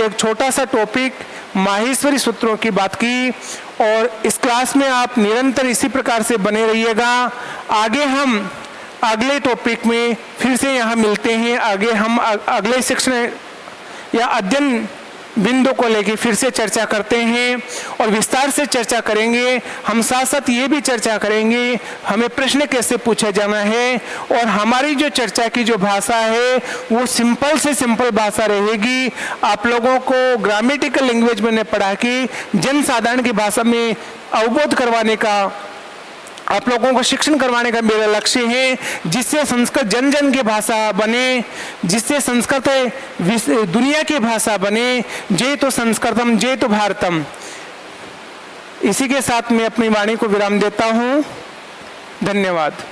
एक छोटा सा टॉपिक माहेश्वरी सूत्रों की बात की और इस क्लास में आप निरंतर इसी प्रकार से बने रहिएगा। आगे हम अगले टॉपिक में फिर से यहाँ मिलते हैं। आगे हम अगले सेक्शन या अध्ययन बिंदु को लेकर फिर से चर्चा करते हैं और विस्तार से चर्चा करेंगे। हम साथ साथ ये भी चर्चा करेंगे हमें प्रश्न कैसे पूछा जाना है, और हमारी जो चर्चा की जो भाषा है वो सिंपल से सिंपल भाषा रहेगी। आप लोगों को ग्रामेटिकल लैंग्वेज मैंने पढ़ा कि जनसाधारण की भाषा में अवबोध करवाने का, आप लोगों को शिक्षण करवाने का मेरा लक्ष्य है, जिससे संस्कृत जन जन की भाषा बने, जिससे संस्कृत दुनिया की भाषा बने। जय तो संस्कृतम जय तो भारतम। इसी के साथ मैं अपनी वाणी को विराम देता हूं। धन्यवाद।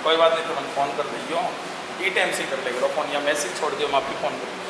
कोई बात नहीं, तो मैं फ़ोन कर दीजिए, ई टाइम से कर लेगा फ़ोन, या मैसेज छोड़ दियो, मैं आपकी फ़ोन कर